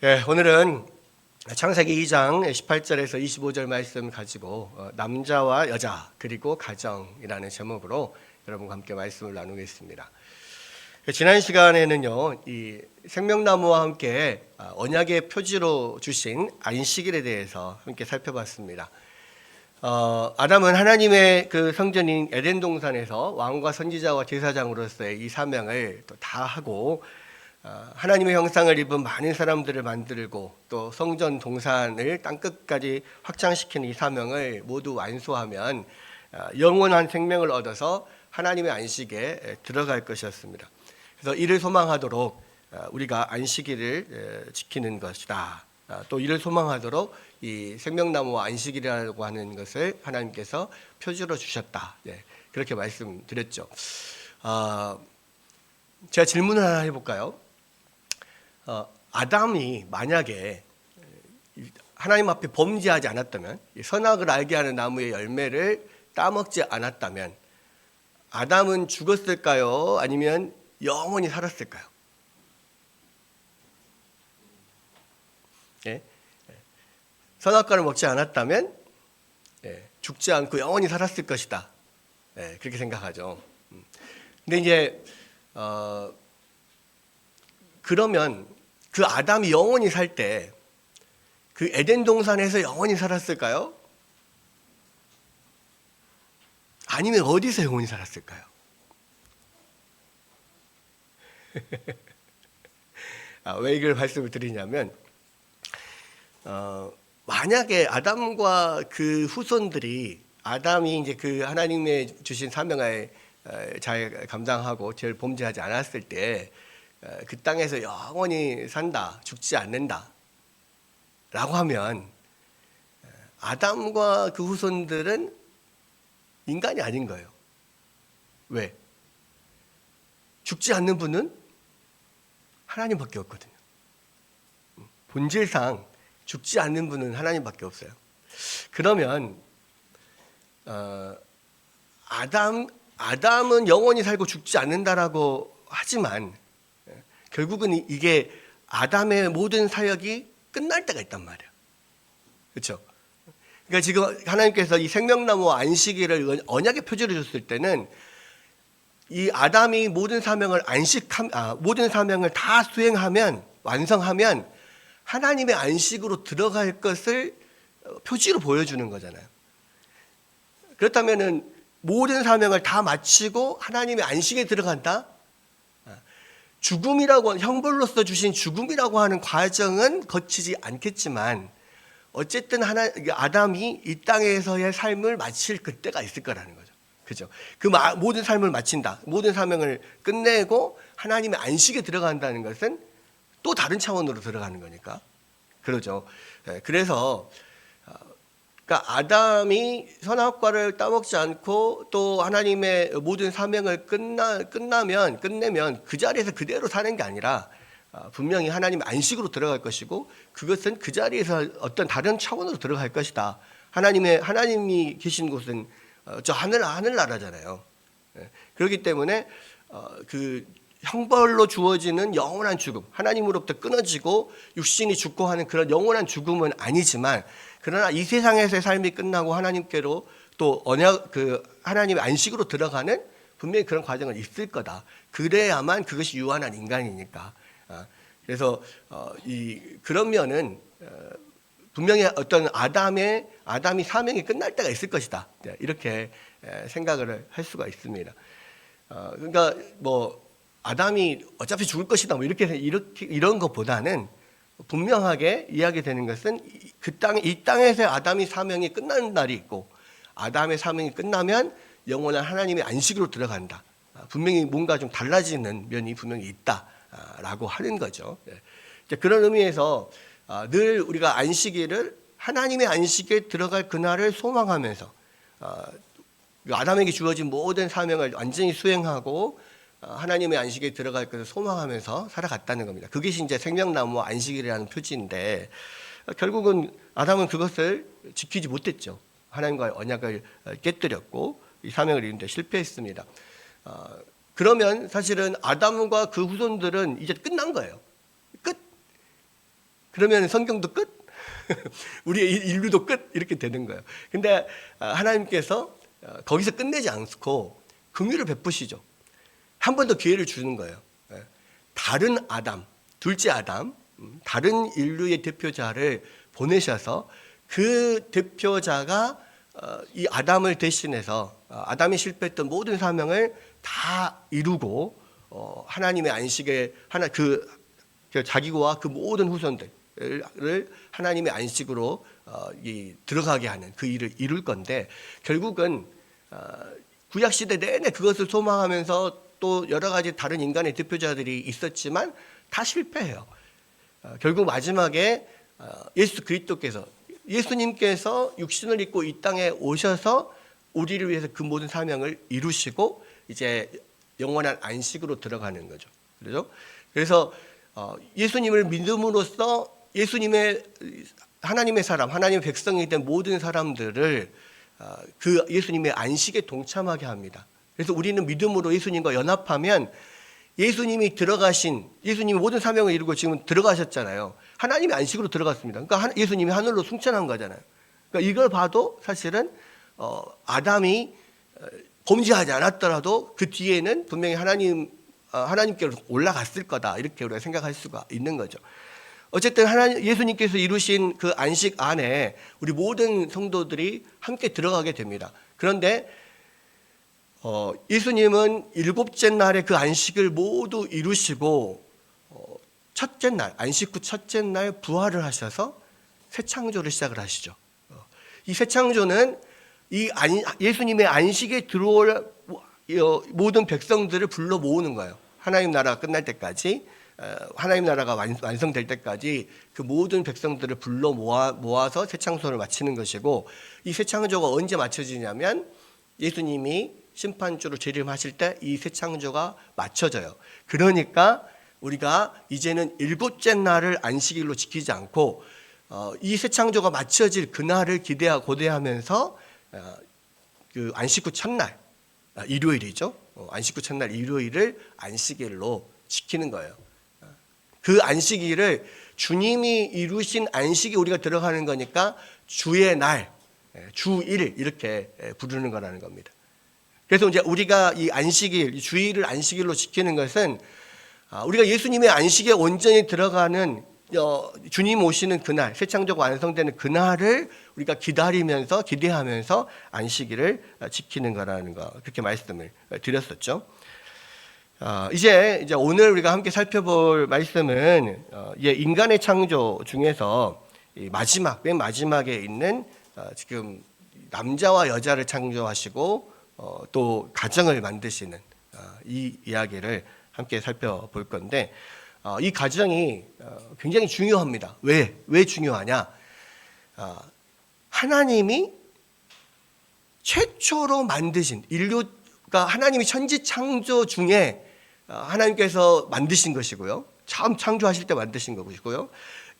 오늘은 창세기 2장 18절에서 25절 말씀 가지고 남자와 여자 그리고 가정이라는 제목으로 여러분과 함께 말씀을 나누겠습니다. 지난 시간에는요, 이 생명나무와 함께 언약의 표지로 주신 안식일에 대해서 함께 살펴봤습니다. 아담은 하나님의 그 성전인 에덴 동산에서 왕과 선지자와 제사장으로서의 이 사명을 또 다 하고 하나님의 형상을 입은 많은 사람들을 만들고 또 성전 동산을 땅끝까지 확장시키는 이 사명을 모두 완수하면 영원한 생명을 얻어서 하나님의 안식에 들어갈 것이었습니다. 그래서 이를 소망하도록 우리가 안식일을 지키는 것이다. 또 이를 소망하도록 이 생명나무와 안식일이라고 하는 것을 하나님께서 표지로 주셨다. 그렇게 말씀드렸죠. 제가 질문을 하나 해볼까요? 아담이 만약에 하나님 앞에 범죄하지 않았다면, 선악을 알게 하는 나무의 열매를 따먹지 않았다면 아담은 죽었을까요? 아니면 영원히 살았을까요? 선악과를 먹지 않았다면 죽지 않고 영원히 살았을 것이다. 그렇게 생각하죠. 근데 이제 그러면 그 아담이 영원히 살 때 그 에덴 동산에서 영원히 살았을까요? 아니면 어디서 영원히 살았을까요? 왜 이걸 말씀을 드리냐면 만약에 아담과 그 후손들이 아담이 이제 그 하나님의 주신 사명을 잘 감당하고 죄를 범죄하지 않았을 때 그 땅에서 영원히 산다, 죽지 않는다 라고 하면 아담과 그 후손들은 인간이 아닌 거예요. 왜? 죽지 않는 분은 하나님밖에 없거든요. 본질상 죽지 않는 분은 하나님밖에 없어요. 그러면 아담은 영원히 살고 죽지 않는다라고 하지만 결국은 이게 아담의 모든 사역이 끝날 때가 있단 말이에요. 그렇죠? 그러니까 지금 하나님께서 이 생명나무와 안식일을 언약의 표지로 줬을 때는 이 아담이 모든 사명을 모든 사명을 다 수행하면, 완성하면 하나님의 안식으로 들어갈 것을 표지로 보여주는 거잖아요. 그렇다면은 모든 사명을 다 마치고 하나님의 안식에 들어간다? 죽음이라고, 형벌로서 주신 죽음이라고 하는 과정은 거치지 않겠지만 어쨌든 아담이 이 땅에서의 삶을 마칠 그때가 있을 거라는 거죠. 그죠? 그 모든 삶을 마친다. 모든 사명을 끝내고 하나님의 안식에 들어간다는 것은 또 다른 차원으로 들어가는 거니까. 그러죠. 그래서 그러니까 아담이 선악과를 따먹지 않고 또 하나님의 모든 사명을 끝내면 그 자리에서 그대로 사는 게 아니라 분명히 하나님의 안식으로 들어갈 것이고 그것은 그 자리에서 어떤 다른 차원으로 들어갈 것이다. 하나님이 계신 곳은 저 하늘나라잖아요. 그렇기 때문에 그 형벌로 주어지는 영원한 죽음, 하나님으로부터 끊어지고 육신이 죽고 하는 그런 영원한 죽음은 아니지만, 그러나 이 세상에서의 삶이 끝나고 하나님께로 또 하나님의 안식으로 들어가는 분명히 그런 과정은 있을 거다. 그래야만 그것이 유한한 인간이니까. 그래서 그러면은 분명히 어떤 아담이 사명이 끝날 때가 있을 것이다. 이렇게 생각을 할 수가 있습니다. 그러니까 아담이 어차피 죽을 것이다. 이런 것보다는 분명하게 이야기되는 것은 이 땅에서 아담이 사명이 끝나는 날이 있고 아담의 사명이 끝나면 영원한 하나님의 안식으로 들어간다. 분명히 뭔가 좀 달라지는 면이 분명히 있다라고 하는 거죠. 그런 의미에서 늘 우리가 안식일을 하나님의 안식에 들어갈 그날을 소망하면서 아담에게 주어진 모든 사명을 완전히 수행하고 하나님의 안식에 들어갈 것을 소망하면서 살아갔다는 겁니다. 그게 이제 생명나무와 안식일이라는 표지인데 결국은 아담은 그것을 지키지 못했죠. 하나님과의 언약을 깨뜨렸고 이 사명을 이루는 데 실패했습니다. 그러면 사실은 아담과 그 후손들은 이제 끝난 거예요. 끝. 그러면 성경도 끝? 우리의 인류도 끝? 이렇게 되는 거예요. 근데 하나님께서 거기서 끝내지 않고 긍휼을 베푸시죠. 한 번 더 기회를 주는 거예요. 다른 아담, 둘째 아담, 다른 인류의 대표자를 보내셔서 그 대표자가 이 아담을 대신해서 아담이 실패했던 모든 사명을 다 이루고 하나님의 안식에 자기와 그 모든 후손들을 하나님의 안식으로 들어가게 하는 그 일을 이룰 건데, 결국은 구약 시대 내내 그것을 소망하면서 또 여러 가지 다른 인간의 대표자들이 있었지만 다 실패해요. 결국 마지막에 예수님께서 육신을 입고 이 땅에 오셔서 우리를 위해서 그 모든 사명을 이루시고 이제 영원한 안식으로 들어가는 거죠. 그래서 예수님을 믿음으로써 하나님의 사람, 하나님의 백성이 된 모든 사람들을 그 예수님의 안식에 동참하게 합니다. 그래서 우리는 믿음으로 예수님과 연합하면 예수님이 모든 사명을 이루고 지금 들어가셨잖아요. 하나님의 안식으로 들어갔습니다. 그러니까 예수님이 하늘로 승천한 거잖아요. 그러니까 이걸 봐도 사실은 아담이 범죄하지 않았더라도 그 뒤에는 분명히 하나님께로 올라갔을 거다, 이렇게 우리가 생각할 수가 있는 거죠. 어쨌든 예수님께서 이루신 그 안식 안에 우리 모든 성도들이 함께 들어가게 됩니다. 그런데 예수님은 일곱째 날에 그 안식을 모두 이루시고 첫째 날, 안식 후 첫째 날 부활을 하셔서 새 창조를 시작을 하시죠. 이 새 창조는 예수님의 안식에 들어올 모든 백성들을 불러 모으는 거예요. 하나님 나라가 끝날 때까지, 하나님 나라가 완성될 때까지 그 모든 백성들을 불러 모아서 새 창조를 마치는 것이고, 이 새 창조가 언제 마쳐지냐면 예수님이 심판주로 재림하실 때 이 새 창조가 맞춰져요. 그러니까 우리가 이제는 일곱째 날을 안식일로 지키지 않고 이 새 창조가 맞춰질 그날을 고대하면서 그 안식 후 첫날, 일요일이죠. 안식 후 첫날 일요일을 안식일로 지키는 거예요. 그 안식일을 주님이 이루신 안식이 우리가 들어가는 거니까 주의 날, 주일 이렇게 부르는 거라는 겁니다. 그래서 이제 우리가 이 안식일, 주일을 안식일로 지키는 것은 우리가 예수님의 안식에 온전히 들어가는 주님 오시는 그날, 새 창조가 완성되는 그날을 우리가 기대하면서 안식일을 지키는 거라는 거, 그렇게 말씀을 드렸었죠. 이제 오늘 우리가 함께 살펴볼 말씀은 인간의 창조 중에서 맨 마지막에 있는 지금 남자와 여자를 창조하시고 또 가정을 만드시는 이 이야기를 함께 살펴볼 건데, 이 가정이 굉장히 중요합니다. 왜 중요하냐? 하나님이 최초로 만드신 인류가 하나님이 천지 창조 중에 하나님께서 만드신 것이고요. 처음 창조하실 때 만드신 것이고요.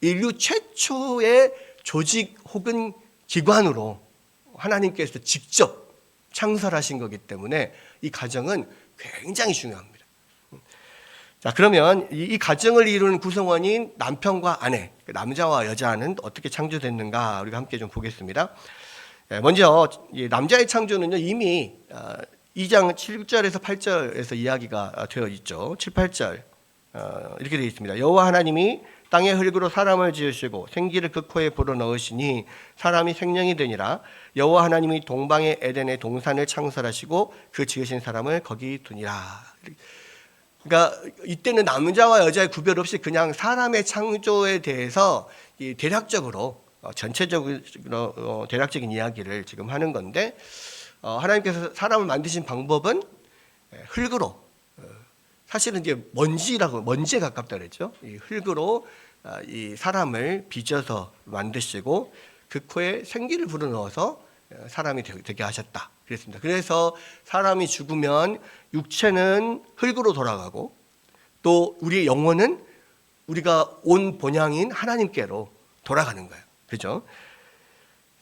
인류 최초의 조직 혹은 기관으로 하나님께서 직접 창설하신 거기 때문에 이 가정은 굉장히 중요합니다. 자, 그러면 이 가정을 이루는 구성원인 남편과 아내, 남자와 여자는 어떻게 창조됐는가 우리가 함께 좀 보겠습니다. 먼저 남자의 창조는요, 이미 2장 7절에서 8절에서 이야기가 되어 있죠. 7, 8절 이렇게 되어 있습니다. 여호와 하나님이 땅의 흙으로 사람을 지으시고 생기를 그 코에 불어넣으시니 사람이 생명이 되니라. 여호와 하나님이 동방의 에덴의 동산을 창설하시고 그 지으신 사람을 거기 두니라. 그러니까 이때는 남자와 여자의 구별 없이 그냥 사람의 창조에 대해서 대략적으로 전체적으로 대략적인 이야기를 지금 하는 건데, 하나님께서 사람을 만드신 방법은 흙으로, 사실은 이제 먼지에 가깝다 그랬죠. 이 흙으로 이 사람을 빚어서 만드시고 그 코에 생기를 불어넣어서 사람이 되게 하셨다 그랬습니다. 그래서 사람이 죽으면 육체는 흙으로 돌아가고 또 우리의 영혼은 우리가 온 본향인 하나님께로 돌아가는 거예요. 그렇죠?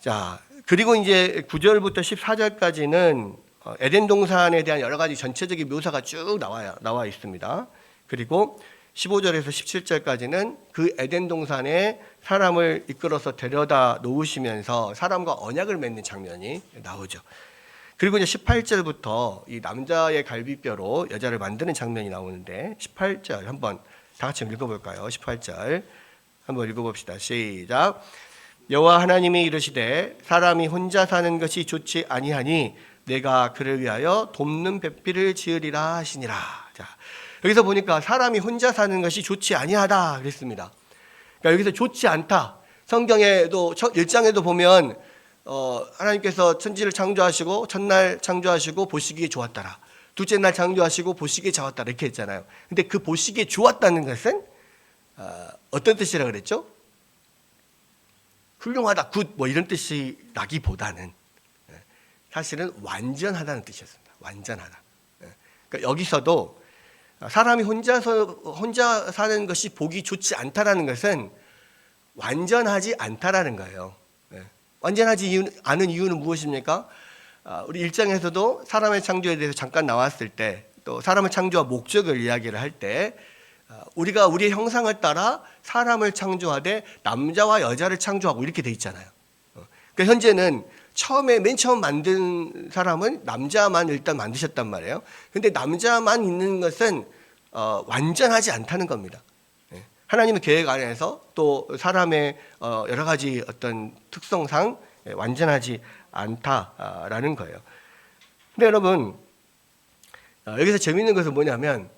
자, 그리고 이제 9절부터 14절까지는 에덴 동산에 대한 여러 가지 전체적인 묘사가 쭉 나와 있습니다. 그리고 15절에서 17절까지는 그 에덴 동산에 사람을 이끌어서 데려다 놓으시면서 사람과 언약을 맺는 장면이 나오죠. 그리고 이제 18절부터 이 남자의 갈비뼈로 여자를 만드는 장면이 나오는데 18절 한번 다 같이 읽어볼까요? 18절 한번 읽어봅시다. 시작. 여호와 하나님이 이르시되 사람이 혼자 사는 것이 좋지 아니하니 내가 그를 위하여 돕는 배필을 지으리라 하시니라. 자, 여기서 보니까 사람이 혼자 사는 것이 좋지 아니하다 그랬습니다. 그러니까 여기서 좋지 않다. 성경에도 1장에도 보면 하나님께서 천지를 창조하시고 첫날 창조하시고 보시기에 좋았더라. 둘째 날 창조하시고 보시기에 좋았더라 이렇게 했잖아요. 근데 그 보시기에 좋았다는 것은 어떤 뜻이라 그랬죠? 훌륭하다, 굿 뭐 이런 뜻이라기보다는 사실은 완전하다는 뜻이었습니다. 완전하다. 그러니까 여기서도 사람이 혼자 사는 것이 보기 좋지 않다라는 것은 완전하지 않다라는 거예요. 완전하지 않은 이유는 무엇입니까? 우리 1장에서도 사람의 창조에 대해서 잠깐 나왔을 때, 또 사람의 창조와 목적을 이야기를 할 때, 우리가 우리의 형상을 따라 사람을 창조하되 남자와 여자를 창조하고 이렇게 돼 있잖아요. 그러니까 현재는 맨 처음 만든 사람은 남자만 일단 만드셨단 말이에요. 근데 남자만 있는 것은 완전하지 않다는 겁니다. 하나님의 계획 안에서 또 사람의 여러 가지 어떤 특성상 완전하지 않다라는 거예요. 근데 여러분, 여기서 재미있는 것은 뭐냐면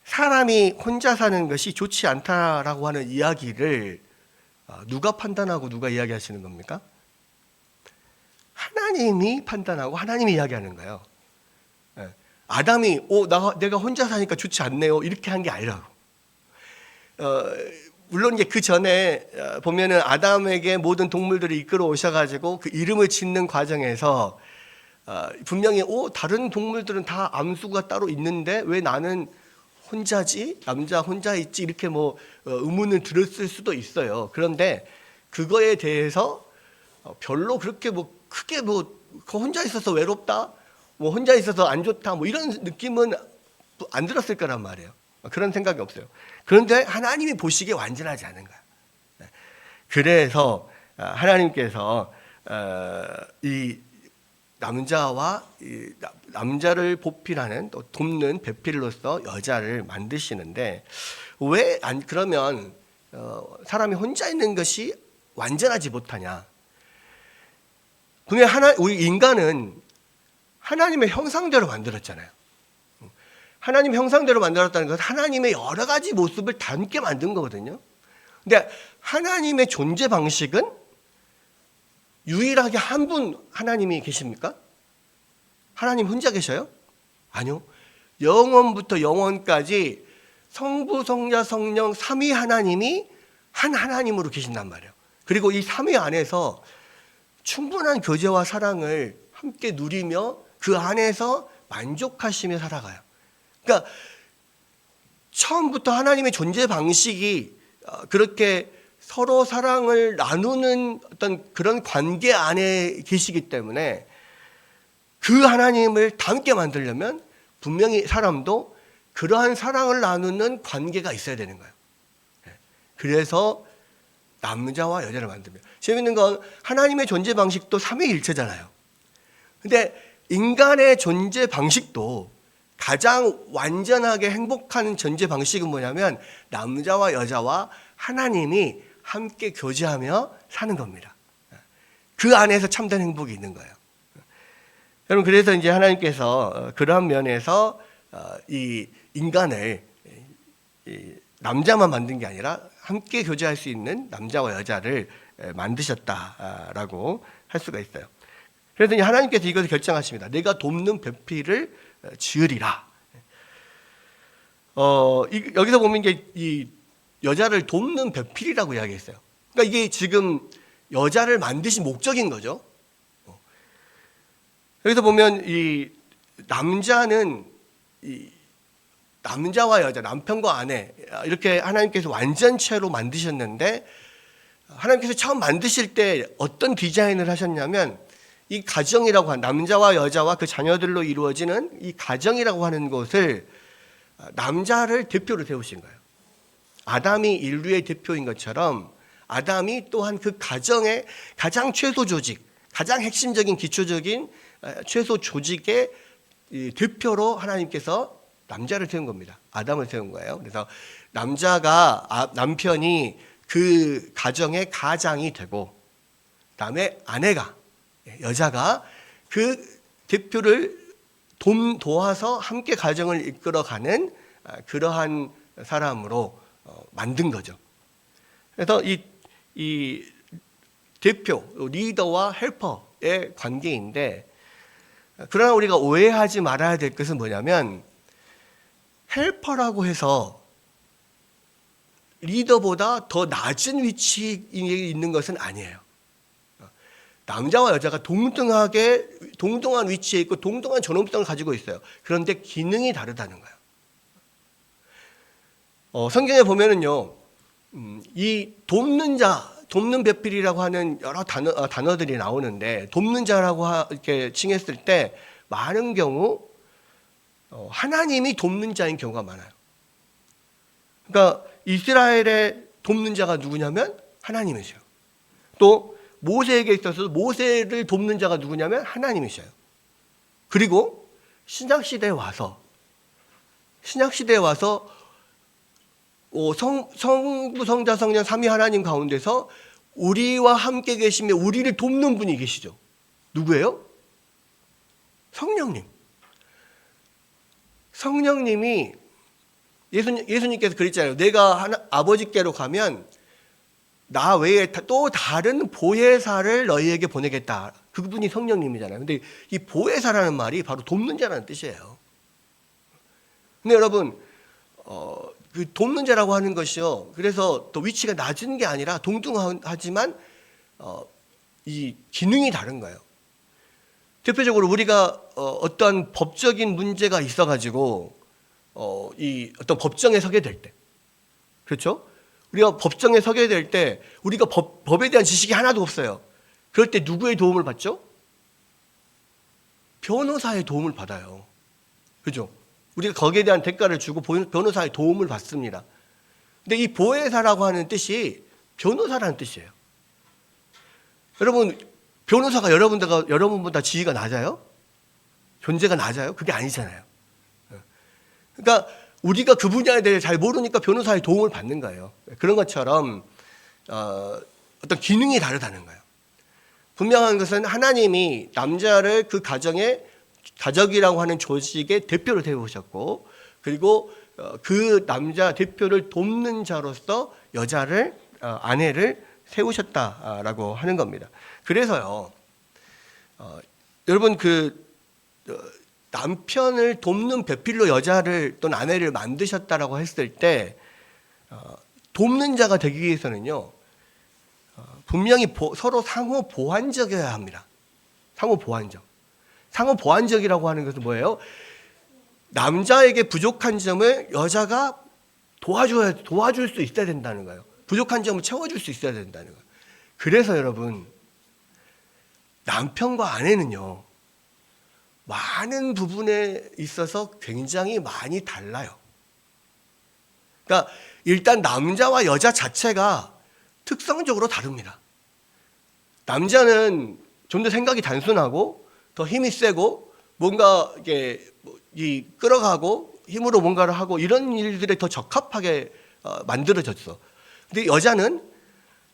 사람이 혼자 사는 것이 좋지 않다라고 하는 이야기를 누가 판단하고 누가 이야기하시는 겁니까? 하나님이 판단하고 하나님이 이야기하는 거예요. 아담이 내가 혼자 사니까 좋지 않네요 이렇게 한 게 아니라고. 물론 이제 그 전에 보면은 아담에게 모든 동물들을 이끌어 오셔가지고 그 이름을 짓는 과정에서 분명히 다른 동물들은 다 암수가 따로 있는데 왜 나는 혼자지? 남자 혼자 있지? 이렇게 뭐 의문을 들었을 수도 있어요. 그런데 그거에 대해서 별로 그렇게 뭐 크게 뭐 혼자 있어서 외롭다, 뭐 혼자 있어서 안 좋다, 뭐 이런 느낌은 안 들었을 거란 말이에요. 그런 생각이 없어요. 그런데 하나님이 보시기에 완전하지 않은 거야. 그래서 하나님께서 이 남자와 남자를 보필하는 또 돕는 배필로서 여자를 만드시는데 왜 그러면 사람이 혼자 있는 것이 완전하지 못하냐? 분명히 우리 인간은 하나님의 형상대로 만들었잖아요. 하나님 형상대로 만들었다는 것은 하나님의 여러 가지 모습을 담게 만든 거거든요. 근데 하나님의 존재 방식은 유일하게 한 분 하나님이 계십니까? 하나님 혼자 계셔요? 아니요. 영원부터 영원까지 성부, 성자, 성령 삼위 하나님이 한 하나님으로 계신단 말이에요. 그리고 이 삼위 안에서 충분한 교제와 사랑을 함께 누리며 그 안에서 만족하시며 살아가요. 그러니까 처음부터 하나님의 존재 방식이 그렇게 서로 사랑을 나누는 어떤 그런 관계 안에 계시기 때문에 그 하나님을 닮게 만들려면 분명히 사람도 그러한 사랑을 나누는 관계가 있어야 되는 거예요. 그래서 남자와 여자를 만듭니다. 재밌는 건 하나님의 존재 방식도 삼위일체잖아요. 근데 인간의 존재 방식도 가장 완전하게 행복한 존재 방식은 뭐냐면 남자와 여자와 하나님이 함께 교제하며 사는 겁니다. 그 안에서 참된 행복이 있는 거예요. 여러분, 그래서 이제 하나님께서 그러한 면에서 이 인간을 남자만 만든 게 아니라 함께 교제할 수 있는 남자와 여자를 만드셨다라고 할 수가 있어요. 그래서 이제 하나님께서 이것을 결정하십니다. 내가 돕는 배필을 지으리라. 여기서 보면 이게 이 여자를 돕는 배필이라고 이야기했어요. 그러니까 이게 지금 여자를 만드신 목적인 거죠. 여기서 보면 이 남자는 이 남자와 여자, 남편과 아내 이렇게 하나님께서 완전체로 만드셨는데 하나님께서 처음 만드실 때 어떤 디자인을 하셨냐면 이 가정이라고 하는 남자와 여자와 그 자녀들로 이루어지는 이 가정이라고 하는 것을 남자를 대표로 세우신 거예요. 아담이 인류의 대표인 것처럼 아담이 또한 그 가정의 가장 최소 조직, 가장 핵심적인 기초적인 최소 조직의 대표로 하나님께서 남자를 세운 겁니다. 아담을 세운 거예요. 그래서 남편이 그 가정의 가장이 되고, 그다음에 아내가, 여자가 그 대표를 도와서 함께 가정을 이끌어가는 그러한 사람으로 만든 거죠. 그래서 이 대표, 리더와 헬퍼의 관계인데, 그러나 우리가 오해하지 말아야 될 것은 뭐냐면, 헬퍼라고 해서 리더보다 더 낮은 위치에 있는 것은 아니에요. 남자와 여자가 동등한 위치에 있고 동등한 존엄성을 가지고 있어요. 그런데 기능이 다르다는 거예요. 성경에 보면은요, 이 돕는 자, 돕는 배필이라고 하는 여러 단어들이 나오는데, 돕는 자라고 이렇게 칭했을 때 많은 경우 하나님이 돕는 자인 경우가 많아요. 그러니까 이스라엘의 돕는 자가 누구냐면 하나님이세요. 또 모세에게 있어서 모세를 돕는 자가 누구냐면 하나님이셔요. 그리고 신약시대에 와서 성부, 성자, 성령 삼위 하나님 가운데서 우리와 함께 계시며 우리를 돕는 분이 계시죠. 누구예요? 성령님. 성령님이 예수님께서 그랬잖아요. 내가 아버지께로 가면 나 외에 또 다른 보혜사를 너희에게 보내겠다. 그분이 성령님이잖아요. 근데 이 보혜사라는 말이 바로 돕는 자라는 뜻이에요. 근데 여러분, 그 돕는 자라고 하는 것이요, 그래서 또 위치가 낮은 게 아니라 동등하지만 이 기능이 다른 거예요. 대표적으로 우리가 어떤 법적인 문제가 있어가지고 이 어떤 법정에 서게 될 때, 그렇죠? 우리가 법정에 서게 될 때 우리가 법에 대한 지식이 하나도 없어요. 그럴 때 누구의 도움을 받죠? 변호사의 도움을 받아요. 그죠? 우리가 거기에 대한 대가를 주고 변호사의 도움을 받습니다. 근데 이 보혜사라고 하는 뜻이 변호사라는 뜻이에요. 여러분, 변호사가 여러분보다 지위가 낮아요? 존재가 낮아요? 그게 아니잖아요. 그러니까 우리가 그 분야에 대해 잘 모르니까 변호사의 도움을 받는 거예요. 그런 것처럼 어떤 기능이 다르다는 거예요. 분명한 것은 하나님이 남자를 그 가족이라고 하는 조직의 대표로 세우셨고, 그리고 그 남자 대표를 돕는 자로서 여자를, 아내를 세우셨다라고 하는 겁니다. 그래서요, 여러분, 남편을 돕는 배필로 여자를 또는 아내를 만드셨다라고 했을 때, 돕는 자가 되기 위해서는요, 분명히 서로 상호 보완적이어야 합니다. 상호 보완적. 상호 보완적이라고 하는 것은 뭐예요? 남자에게 부족한 점을 여자가 도와줄 수 있어야 된다는 거예요. 부족한 점을 채워줄 수 있어야 된다는 거예요. 그래서 여러분, 남편과 아내는요, 많은 부분에 있어서 굉장히 많이 달라요. 그러니까 일단 남자와 여자 자체가 특성적으로 다릅니다. 남자는 좀 더 생각이 단순하고 더 힘이 세고 뭔가 이게 끌어가고 힘으로 뭔가를 하고 이런 일들에 더 적합하게 만들어졌어. 근데 여자는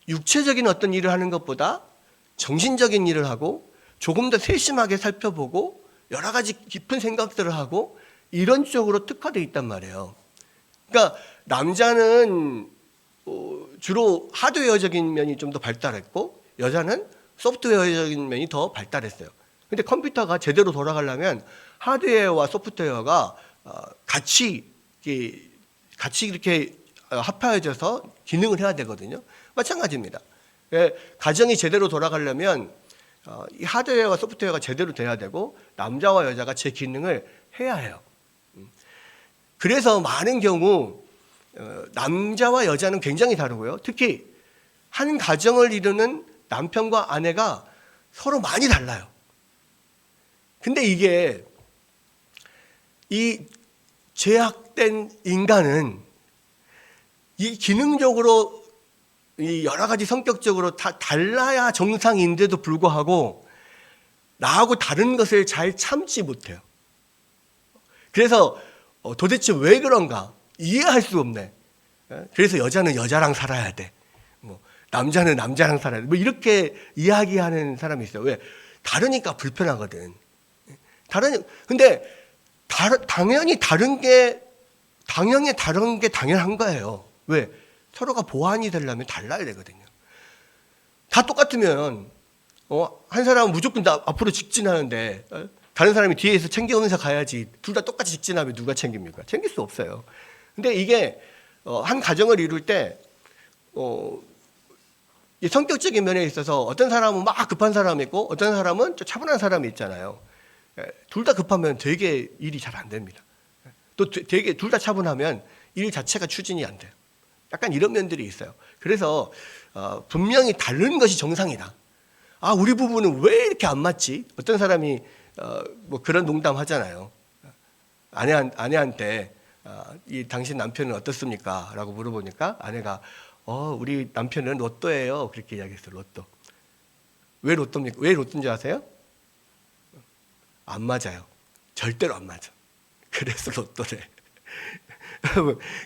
육체적인 어떤 일을 하는 것보다 정신적인 일을 하고 조금 더 세심하게 살펴보고 여러 가지 깊은 생각들을 하고 이런 쪽으로 특화되어 있단 말이에요. 그러니까 남자는 주로 하드웨어적인 면이 좀 더 발달했고 여자는 소프트웨어적인 면이 더 발달했어요. 근데 컴퓨터가 제대로 돌아가려면 하드웨어와 소프트웨어가 같이 이렇게 합해져서 기능을 해야 되거든요. 마찬가지입니다. 가정이 제대로 돌아가려면 이 하드웨어와 소프트웨어가 제대로 돼야 되고 남자와 여자가 제 기능을 해야 해요. 그래서 많은 경우 남자와 여자는 굉장히 다르고요. 특히 한 가정을 이루는 남편과 아내가 서로 많이 달라요. 근데 이게 이 죄악된 인간은 이 기능적으로 이 여러 가지 성격적으로 다 달라야 정상인데도 불구하고 나하고 다른 것을 잘 참지 못해요. 그래서 도대체 왜 그런가 이해할 수 없네. 그래서 여자는 여자랑 살아야 돼. 뭐 남자는 남자랑 살아야 돼. 뭐 이렇게 이야기하는 사람이 있어요. 왜? 다르니까 불편하거든. 근데 당연히 다른 게 당연한 거예요. 왜? 서로가 보완이 되려면 달라야 되거든요. 다 똑같으면 한 사람은 무조건 다 앞으로 직진하는데 다른 사람이 뒤에서 챙겨오면서 가야지. 둘 다 똑같이 직진하면 누가 챙깁니까? 챙길 수 없어요. 근데 이게 한 가정을 이룰 때 이 성격적인 면에 있어서 어떤 사람은 막 급한 사람이 있고 어떤 사람은 좀 차분한 사람이 있잖아요. 둘 다 급하면 되게 일이 잘 안 됩니다. 또 되게 둘 다 차분하면 일 자체가 추진이 안 돼요. 약간 이런 면들이 있어요. 그래서 분명히 다른 것이 정상이다. 아, 우리 부부는 왜 이렇게 안 맞지? 어떤 사람이 뭐 그런 농담 하잖아요. 아내한테 이 당신 남편은 어떻습니까? 라고 물어보니까 아내가 우리 남편은 로또예요. 그렇게 이야기했어요. 로또. 왜 로또입니까? 왜 로또인지 아세요? 안 맞아요. 절대로 안 맞아. 그래서 로또래.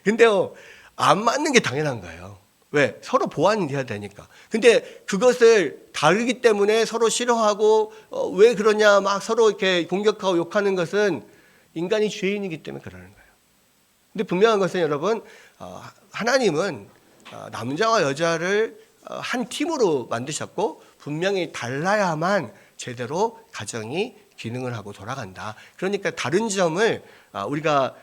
근데요, 안 맞는 게 당연한 거예요. 왜? 서로 보완이 돼야 되니까. 근데 그것을 다르기 때문에 서로 싫어하고 왜 그러냐 막 서로 이렇게 공격하고 욕하는 것은 인간이 죄인이기 때문에 그러는 거예요. 근데 분명한 것은 여러분, 하나님은 남자와 여자를 한 팀으로 만드셨고 분명히 달라야만 제대로 가정이 기능을 하고 돌아간다. 그러니까 다른 점을 우리가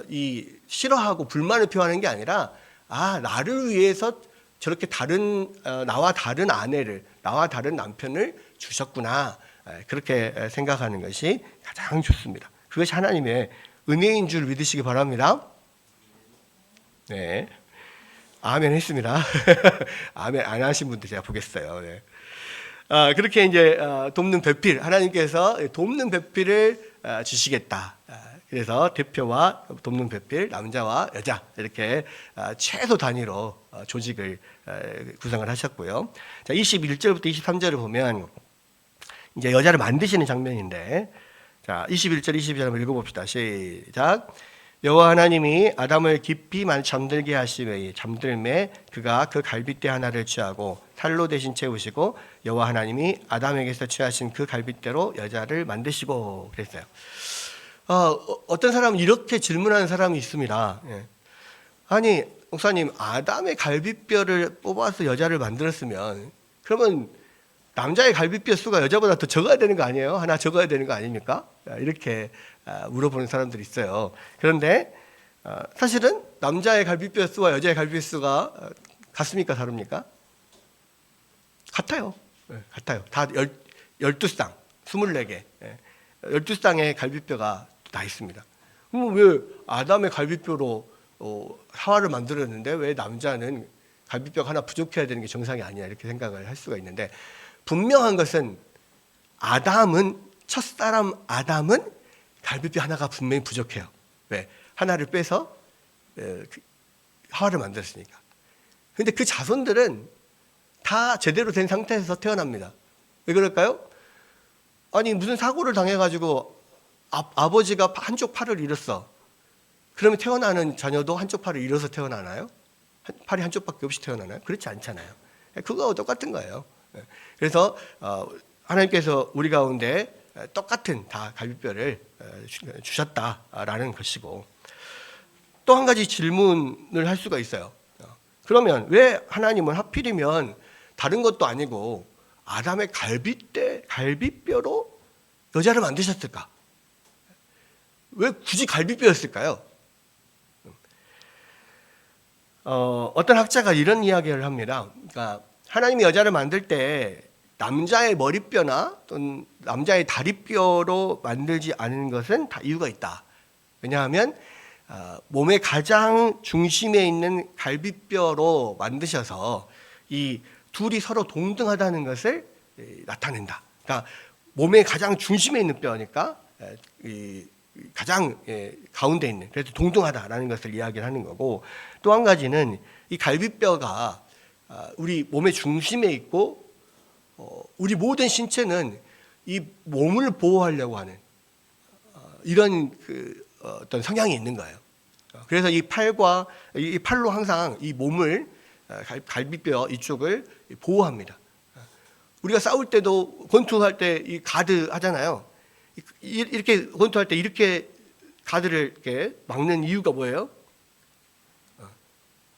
이 싫어하고 불만을 표하는 게 아니라 나를 위해서 저렇게 나와 다른 아내를, 나와 다른 남편을 주셨구나. 그렇게 생각하는 것이 가장 좋습니다. 그것이 하나님의 은혜인 줄 믿으시기 바랍니다. 네. 아멘 했습니다. 아멘 안 하신 분들 제가 보겠어요. 네. 그렇게 이제 돕는 배필, 하나님께서 돕는 배필을 주시겠다. 그래서 대표와 돕는 배필, 남자와 여자 이렇게 최소 단위로 조직을 구성을 하셨고요. 자, 21절부터 23절을 보면 이제 여자를 만드시는 장면인데, 자, 21절, 22절 한번 읽어봅시다. 시작. 여호와 하나님이 아담을 깊이 잠들게 하시매 잠들매 그가 그 갈빗대 하나를 취하고 살로 대신 채우시고 여호와 하나님이 아담에게서 취하신 그 갈빗대로 여자를 만드시고 그랬어요. 어떤 사람은 이렇게 질문하는 사람이 있습니다. 아니 목사님, 아담의 갈빗뼈를 뽑아서 여자를 만들었으면 그러면 남자의 갈빗뼈 수가 여자보다 더 적어야 되는 거 아니에요? 하나 적어야 되는 거 아닙니까? 이렇게 물어보는 사람들이 있어요. 그런데 사실은 남자의 갈빗뼈 수와 여자의 갈빗뼈 수가 같습니까? 다릅니까? 같아요. 같아요. 다 12쌍, 24개. 12쌍의 갈빗뼈가 다 있습니다. 그럼 왜 아담의 갈빗뼈로 하와를 만들었는데 왜 남자는 갈빗뼈가 하나 부족해야 되는 게 정상이 아니야? 이렇게 생각을 할 수가 있는데, 분명한 것은 첫사람 아담은 갈빗뼈 하나가 분명히 부족해요. 왜? 하나를 빼서 하와를 만들었으니까. 근데 그 자손들은 다 제대로 된 상태에서 태어납니다. 왜 그럴까요? 아니 무슨 사고를 당해가지고 아버지가 한쪽 팔을 잃었어. 그러면 태어나는 자녀도 한쪽 팔을 잃어서 태어나나요? 팔이 한쪽밖에 없이 태어나나요? 그렇지 않잖아요. 그거와 똑같은 거예요. 그래서 하나님께서 우리 가운데 똑같은 다 갈빗뼈를 주셨다라는 것이고, 또 한 가지 질문을 할 수가 있어요. 그러면 왜 하나님은 하필이면 다른 것도 아니고 아담의 갈빗뼈로 여자를 만드셨을까? 왜 굳이 갈빗뼈였을까요? 어떤 학자가 이런 이야기를 합니다. 그러니까 하나님이 여자를 만들 때 남자의 머리뼈나 또는 남자의 다리뼈로 만들지 않은 것은 다 이유가 있다. 왜냐하면 몸의 가장 중심에 있는 갈빗뼈로 만드셔서 이 둘이 서로 동등하다는 것을 나타낸다. 그러니까 몸의 가장 중심에 있는 뼈니까 가장 가운데 있는, 그래서 동등하다라는 것을 이야기를 하는 거고, 또 한 가지는 이 갈비뼈가 우리 몸의 중심에 있고 우리 모든 신체는 이 몸을 보호하려고 하는 이런 어떤 성향이 있는 거예요. 그래서 이 팔로 항상 이 몸을 갈비뼈 이쪽을 보호합니다. 우리가 싸울 때도 권투할 때 이 가드 하잖아요. 이렇게 권투할 때 이렇게 가드를 이렇게 막는 이유가 뭐예요?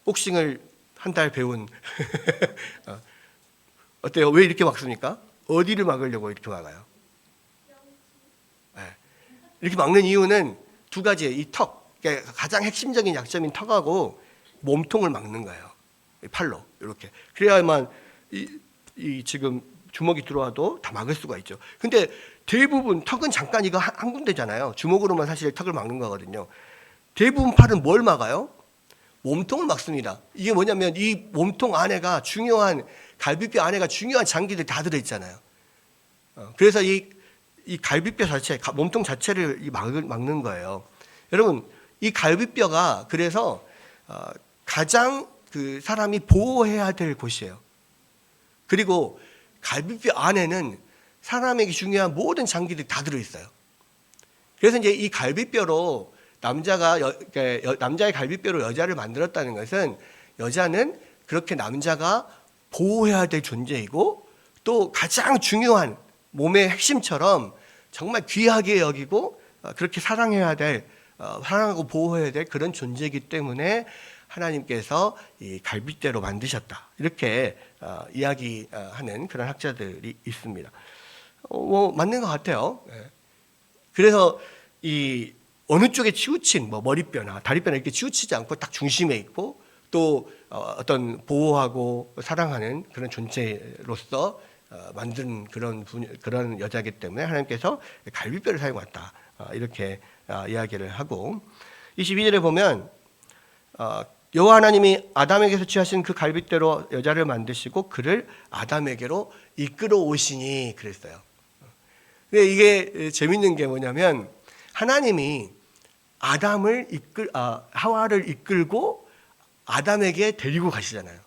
복싱을 한 달 배운 어때요? 왜 이렇게 막습니까? 어디를 막으려고 이렇게 막아요? 네. 이렇게 막는 이유는 두 가지예요. 이 턱, 그러니까 가장 핵심적인 약점인 턱하고 몸통을 막는 거예요. 팔로 이렇게. 그래야만 이 지금 주먹이 들어와도 다 막을 수가 있죠. 근데 대부분 턱은 잠깐 이거 한 군데잖아요. 주먹으로만 사실 턱을 막는 거거든요. 대부분 팔은 뭘 막아요? 몸통을 막습니다. 이게 뭐냐면 이 몸통 안에가 중요한 갈비뼈 안에가 중요한 장기들이 다 들어있잖아요. 그래서 이 갈비뼈 자체, 몸통 자체를 막는 거예요. 여러분, 이 갈비뼈가 그래서 가장 그 사람이 보호해야 될 곳이에요. 그리고 갈비뼈 안에는 사람에게 중요한 모든 장기들이 다 들어있어요. 그래서 이제 이 갈비뼈로 남자의 갈비뼈로 여자를 만들었다는 것은 여자는 그렇게 남자가 보호해야 될 존재이고 또 가장 중요한 몸의 핵심처럼 정말 귀하게 여기고 그렇게 사랑하고 보호해야 될 그런 존재이기 때문에 하나님께서 이 갈비뼈로 만드셨다. 이렇게 이야기하는 그런 학자들이 있습니다. 뭐 맞는 것 같아요. 그래서 이 어느 쪽에 치우친 머리뼈나 다리뼈나 이렇게 치우치지 않고 딱 중심에 있고 또 어떤 보호하고 사랑하는 그런 존재로서 만든 그런 여자이기 때문에 하나님께서 갈비뼈를 사용했다. 이렇게 이야기를 하고 22절에 보면 여호와 하나님이 아담에게서 취하신 그 갈비뼈로 여자를 만드시고 그를 아담에게로 이끌어 오시니 그랬어요. 근데 이게 재밌는 게 뭐냐면 하나님이 하와를 이끌고 아담에게 데리고 가시잖아요.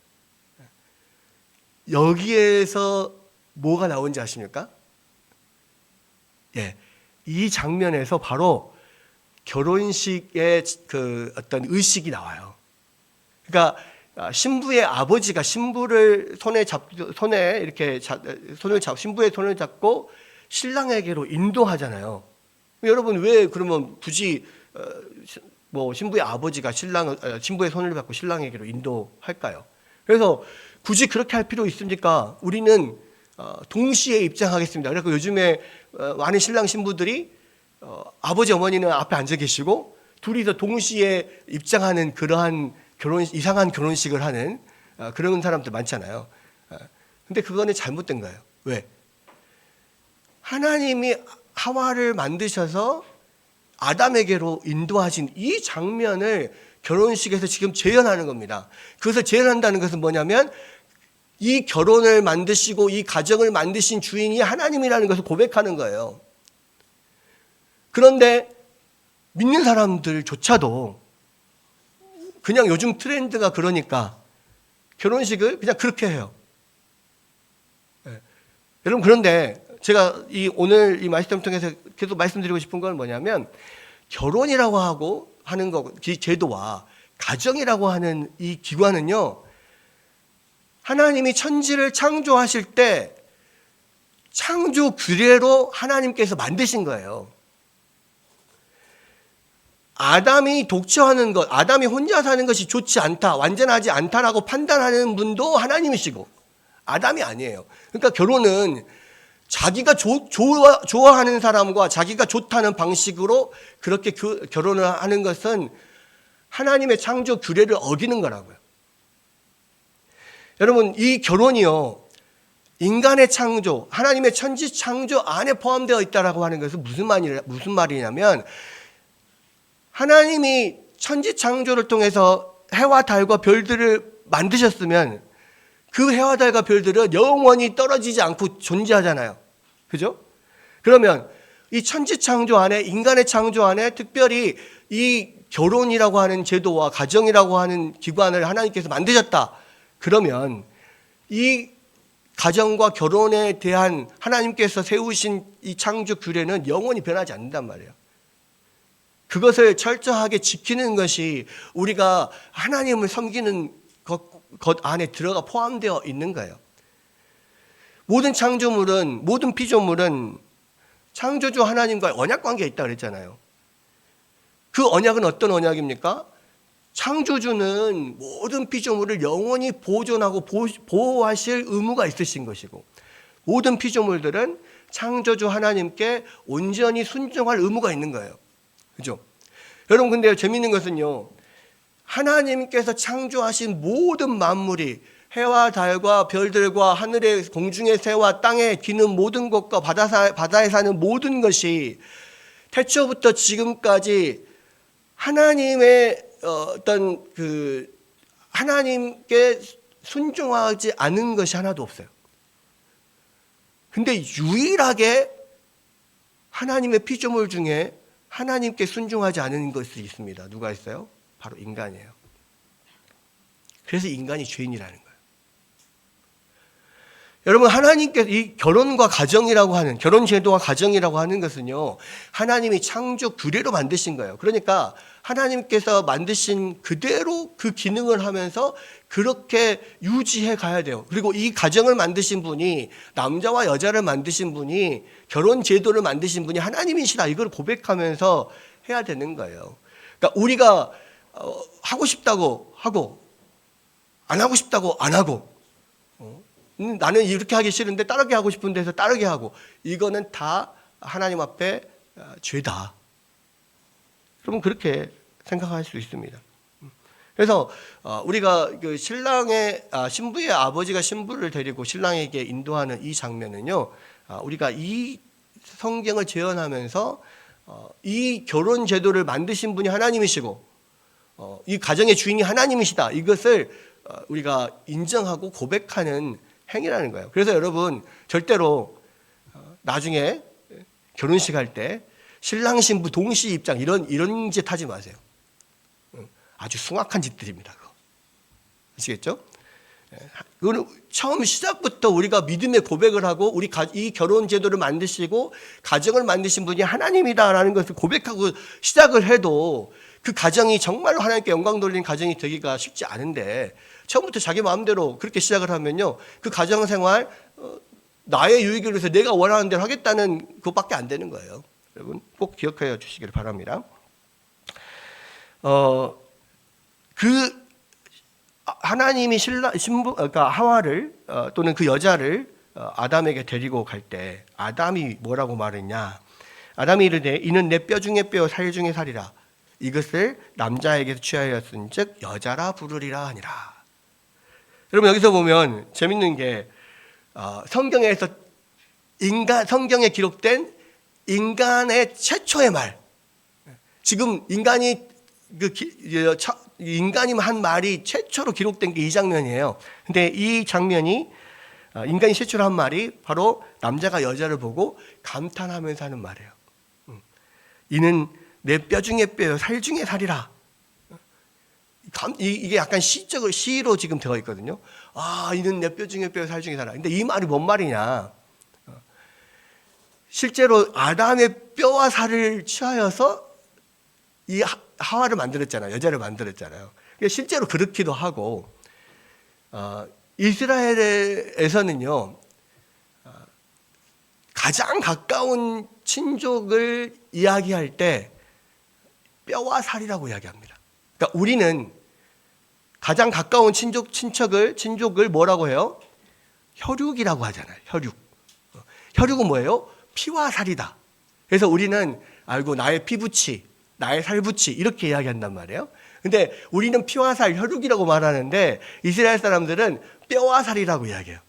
여기에서 뭐가 나온지 아십니까? 예, 이 장면에서 바로 결혼식의 그 어떤 의식이 나와요. 그러니까 신부의 아버지가 신부를 신부의 손을 잡고 신랑에게로 인도하잖아요. 여러분 왜 그러면 굳이 신부의 아버지가 신부의 손을 잡고 신랑에게로 인도할까요? 그래서 굳이 그렇게 할 필요 있습니까? 우리는 동시에 입장하겠습니다. 그래서 요즘에 많은 신랑 신부들이 아버지 어머니는 앞에 앉아 계시고 둘이서 동시에 입장하는 그러한 이상한 결혼식을 하는 그런 사람들 많잖아요. 근데 그거는 잘못된 거예요. 왜? 하나님이 하와를 만드셔서 아담에게로 인도하신 이 장면을 결혼식에서 지금 재현하는 겁니다. 그것을 재현한다는 것은 뭐냐면 이 결혼을 만드시고 이 가정을 만드신 주인이 하나님이라는 것을 고백하는 거예요. 그런데 믿는 사람들조차도 그냥 요즘 트렌드가 그러니까 결혼식을 그냥 그렇게 해요. 여러분 그런데 제가 오늘 이 말씀을 통해서 계속 말씀드리고 싶은 건 뭐냐면 결혼이라고 하는 제도와 가정이라고 하는 이 기관은요, 하나님이 천지를 창조하실 때 창조 규례로 하나님께서 만드신 거예요. 아담이 독처하는 것, 아담이 혼자 사는 것이 좋지 않다, 완전하지 않다라고 판단하는 분도 하나님이시고 아담이 아니에요. 그러니까 결혼은 자기가 좋아하는 사람과 자기가 좋다는 방식으로 그렇게 결혼을 하는 것은 하나님의 창조 규례를 어기는 거라고요. 여러분, 이 결혼이요, 인간의 창조, 하나님의 천지 창조 안에 포함되어 있다라고 하는 것은 무슨 말이냐면 하나님이 천지 창조를 통해서 해와 달과 별들을 만드셨으면 그 해와 달과 별들은 영원히 떨어지지 않고 존재하잖아요. 그죠? 그러면 이 천지 창조 안에, 인간의 창조 안에 특별히 이 결혼이라고 하는 제도와 가정이라고 하는 기관을 하나님께서 만드셨다. 그러면 이 가정과 결혼에 대한 하나님께서 세우신 이 창조 규례는 영원히 변하지 않는단 말이에요. 그것을 철저하게 지키는 것이 우리가 하나님을 섬기는 것 안에 들어가 포함되어 있는 거예요. 모든 창조물은, 모든 피조물은 창조주 하나님과의 언약 관계에 있다고 그랬잖아요. 그 언약은 어떤 언약입니까? 창조주는 모든 피조물을 영원히 보존하고 보호하실 의무가 있으신 것이고, 모든 피조물들은 창조주 하나님께 온전히 순종할 의무가 있는 거예요. 그죠? 여러분, 근데 재밌는 것은요, 하나님께서 창조하신 모든 만물이, 해와 달과 별들과 하늘의 공중의 새와 땅에 기는 모든 것과 바다에 사는 모든 것이 태초부터 지금까지 하나님의 어떤 하나님께 순종하지 않은 것이 하나도 없어요. 근데 유일하게 하나님의 피조물 중에 하나님께 순종하지 않은 것이 있습니다. 누가 있어요? 바로 인간이에요. 그래서 인간이 죄인이라는 거예요. 여러분, 하나님께서 이 결혼과 가정이라고 하는, 결혼 제도와 가정이라고 하는 것은요, 하나님이 창조 규례로 만드신 거예요. 그러니까 하나님께서 만드신 그대로 그 기능을 하면서 그렇게 유지해 가야 돼요. 그리고 이 가정을 만드신 분이, 남자와 여자를 만드신 분이, 결혼 제도를 만드신 분이 하나님이시다, 이걸 고백하면서 해야 되는 거예요. 그러니까 우리가 하고 싶다고 하고 안 하고 싶다고 안 하고, 나는 이렇게 하기 싫은데 다르게 하고 싶은 데서 다르게 하고, 이거는 다 하나님 앞에 죄다. 여러분, 그렇게 생각할 수 있습니다. 그래서 우리가 그 신부의 아버지가 신부를 데리고 신랑에게 인도하는 이 장면은요, 우리가 이 성경을 재현하면서 이 결혼 제도를 만드신 분이 하나님이시고 이 가정의 주인이 하나님이시다, 이것을 우리가 인정하고 고백하는 행위라는 거예요. 그래서 여러분, 절대로 나중에 결혼식 할 때 신랑 신부 동시 입장 이런 짓 하지 마세요. 아주 숭악한 짓들입니다. 그거. 아시겠죠? 그거는 처음 시작부터 우리가 믿음의 고백을 하고 이 결혼 제도를 만드시고 가정을 만드신 분이 하나님이다라는 것을 고백하고 시작을 해도 그 가정이 정말로 하나님께 영광 돌리는 가정이 되기가 쉽지 않은데, 처음부터 자기 마음대로 그렇게 시작을 하면요, 그 가정생활 나의 유익을 위해서 내가 원하는 대로 하겠다는 그것밖에 안 되는 거예요. 여러분, 꼭 기억해 주시길 바랍니다. 하나님이 그러니까 하와를 또는 그 여자를 아담에게 데리고 갈 때 아담이 뭐라고 말했냐? 아담이 이르되 이는 내 뼈 중에 뼈, 살 중에 살이라. 이것을 남자에게서 취하였은즉 여자라 부르리라 하니라. 여러분, 여기서 보면 재밌는 게 성경에서 성경에 기록된 인간의 최초의 말, 지금 인간이 한 말이 최초로 기록된 게 이 장면이에요. 근데 이 장면이 인간이 최초로 한 말이 바로 남자가 여자를 보고 감탄하면서 하는 말이에요. 이는 내 뼈 중에 뼈요, 살 중에 살이라. 이게 약간 시로 지금 되어 있거든요. 이는 내 뼈 중에 뼈요, 살 중에 살이라. 근데 이 말이 뭔 말이냐? 실제로 아담의 뼈와 살을 취하여서 이 하와를 만들었잖아요. 여자를 만들었잖아요. 실제로 그렇기도 하고, 이스라엘에서는요, 가장 가까운 친족을 이야기할 때 뼈와 살이라고 이야기합니다. 그러니까 우리는 가장 가까운 친족을 뭐라고 해요? 혈육이라고 하잖아요. 혈육은 뭐예요? 피와 살이다. 그래서 우리는 나의 피부치, 나의 살부치 이렇게 이야기한단 말이에요. 근데 우리는 피와 살, 혈육이라고 말하는데 이스라엘 사람들은 뼈와 살이라고 이야기해요.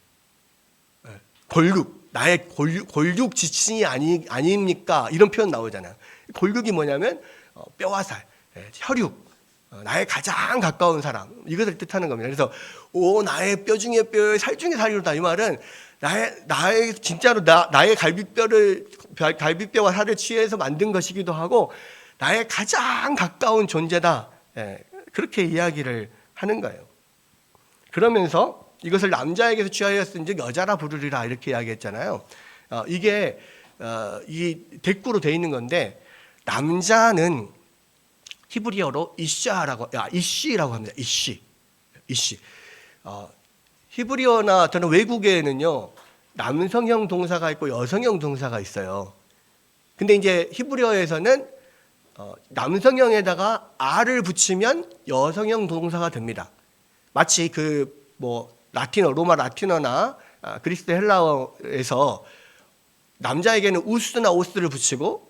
골육, 나의 골육 지친이 아닙니까? 이런 표현 나오잖아요. 골육이 뭐냐면 뼈와 살, 혈육, 나의 가장 가까운 사람, 이것을 뜻하는 겁니다. 그래서 나의 뼈 중에 뼈, 살 중에 살이로다. 이 말은 나의 진짜로 나의 갈비뼈와 살을 취해서 만든 것이기도 하고 나의 가장 가까운 존재다. 그렇게 이야기를 하는 거예요. 그러면서 이것을 남자에게서 취하였은즉 여자라 부르리라 이렇게 이야기했잖아요. 이게 이 대꾸로 돼 있는 건데 남자는 히브리어로 이시라고 합니다. 이시. 히브리어나 저는 외국에는요 남성형 동사가 있고 여성형 동사가 있어요. 근데 이제 히브리어에서는 남성형에다가 r을 붙이면 여성형 동사가 됩니다. 마치 로마 라틴어나 그리스 헬라어에서 남자에게는 우스나 오스를 붙이고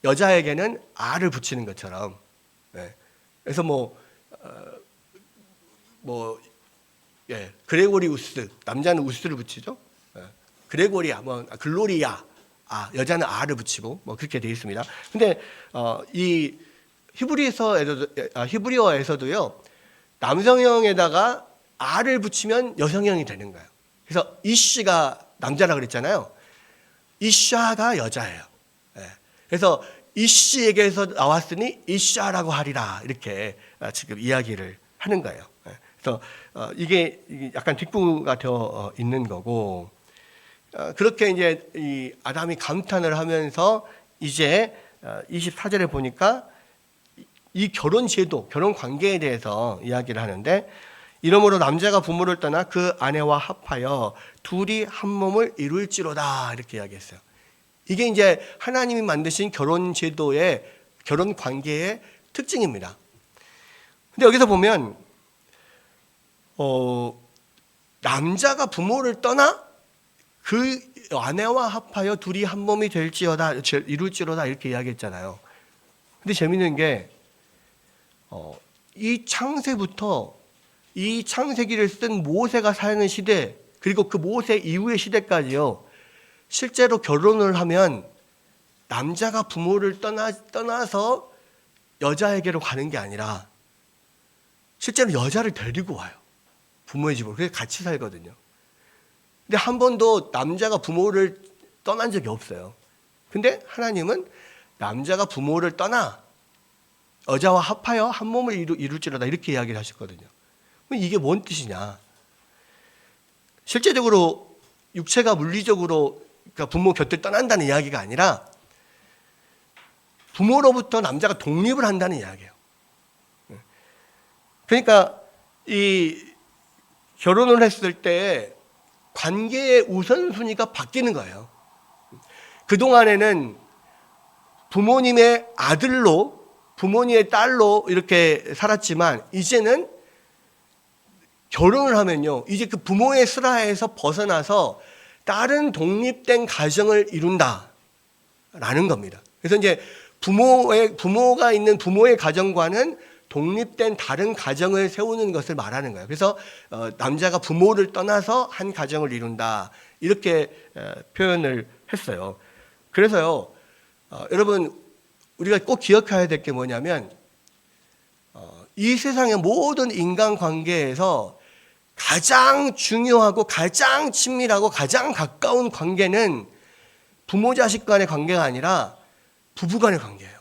여자에게는 r을 붙이는 것처럼. 그래서 그레고리우스, 남자는 우스를 붙이죠. 그레고리아, 글로리아, 여자는 r을 붙이고 그렇게 되어 있습니다. 근데 이 히브리어에서도요 남성형에다가 r을 붙이면 여성형이 되는 거예요. 그래서 이씨가 남자라 그랬잖아요. 이샤가 여자예요. 그래서 이씨에게서 나왔으니 이샤라고 하리라 이렇게 지금 이야기를 하는 거예요. 그래서 이게 약간 뒷구가 되어 있는 거고, 그렇게 이제 이 아담이 감탄을 하면서 이제 24절에 보니까 이 결혼 제도, 결혼 관계에 대해서 이야기를 하는데, 이러므로 남자가 부모를 떠나 그 아내와 합하여 둘이 한 몸을 이룰지로다 이렇게 이야기했어요. 이게 이제 하나님이 만드신 결혼 제도의 결혼 관계의 특징입니다. 근데 여기서 보면 남자가 부모를 떠나 그 아내와 합하여 둘이 한 몸이 이룰지로다 이렇게 이야기했잖아요. 근데 재밌는 게 이 창세부터 이 창세기를 쓴 모세가 사는 시대, 그리고 그 모세 이후의 시대까지요, 실제로 결혼을 하면 남자가 부모를 떠나서 여자에게로 가는 게 아니라 실제로 여자를 데리고 와요. 부모의 집으로. 그래서 같이 살거든요. 근데 한 번도 남자가 부모를 떠난 적이 없어요. 근데 하나님은 남자가 부모를 떠나 여자와 합하여 한 몸을 이룰지로다 이렇게 이야기를 하셨거든요. 이게 뭔 뜻이냐? 실제적으로 육체가 물리적으로 그러니까 부모 곁을 떠난다는 이야기가 아니라 부모로부터 남자가 독립을 한다는 이야기예요. 그러니까 이 결혼을 했을 때 관계의 우선순위가 바뀌는 거예요. 그동안에는 부모님의 아들로, 부모님의 딸로 이렇게 살았지만 이제는 결혼을 하면요, 이제 그 부모의 슬하에서 벗어나서 다른 독립된 가정을 이룬다라는 겁니다. 그래서 이제 부모가 있는 부모의 가정과는 독립된 다른 가정을 세우는 것을 말하는 거예요. 그래서 남자가 부모를 떠나서 한 가정을 이룬다 이렇게 표현을 했어요. 그래서요, 여러분 우리가 꼭 기억해야 될 게 뭐냐면 이 세상의 모든 인간관계에서 가장 중요하고 가장 친밀하고 가장 가까운 관계는 부모 자식 간의 관계가 아니라 부부 간의 관계예요.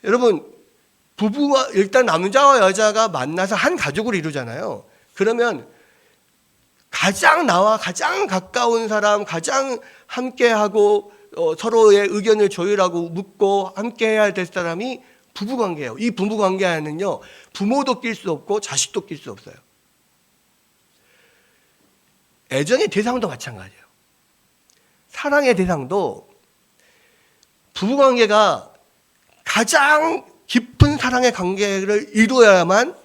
여러분, 부부가 일단 남자와 여자가 만나서 한 가족을 이루잖아요. 그러면 나와 가장 가까운 사람, 가장 함께하고 서로의 의견을 조율하고 묻고 함께해야 될 사람이 부부관계예요. 이 부부관계에는요, 부모도 낄 수 없고 자식도 낄 수 없어요. 애정의 대상도 마찬가지예요. 사랑의 대상도 부부관계가 가장 깊은 사랑의 관계를 이루어야만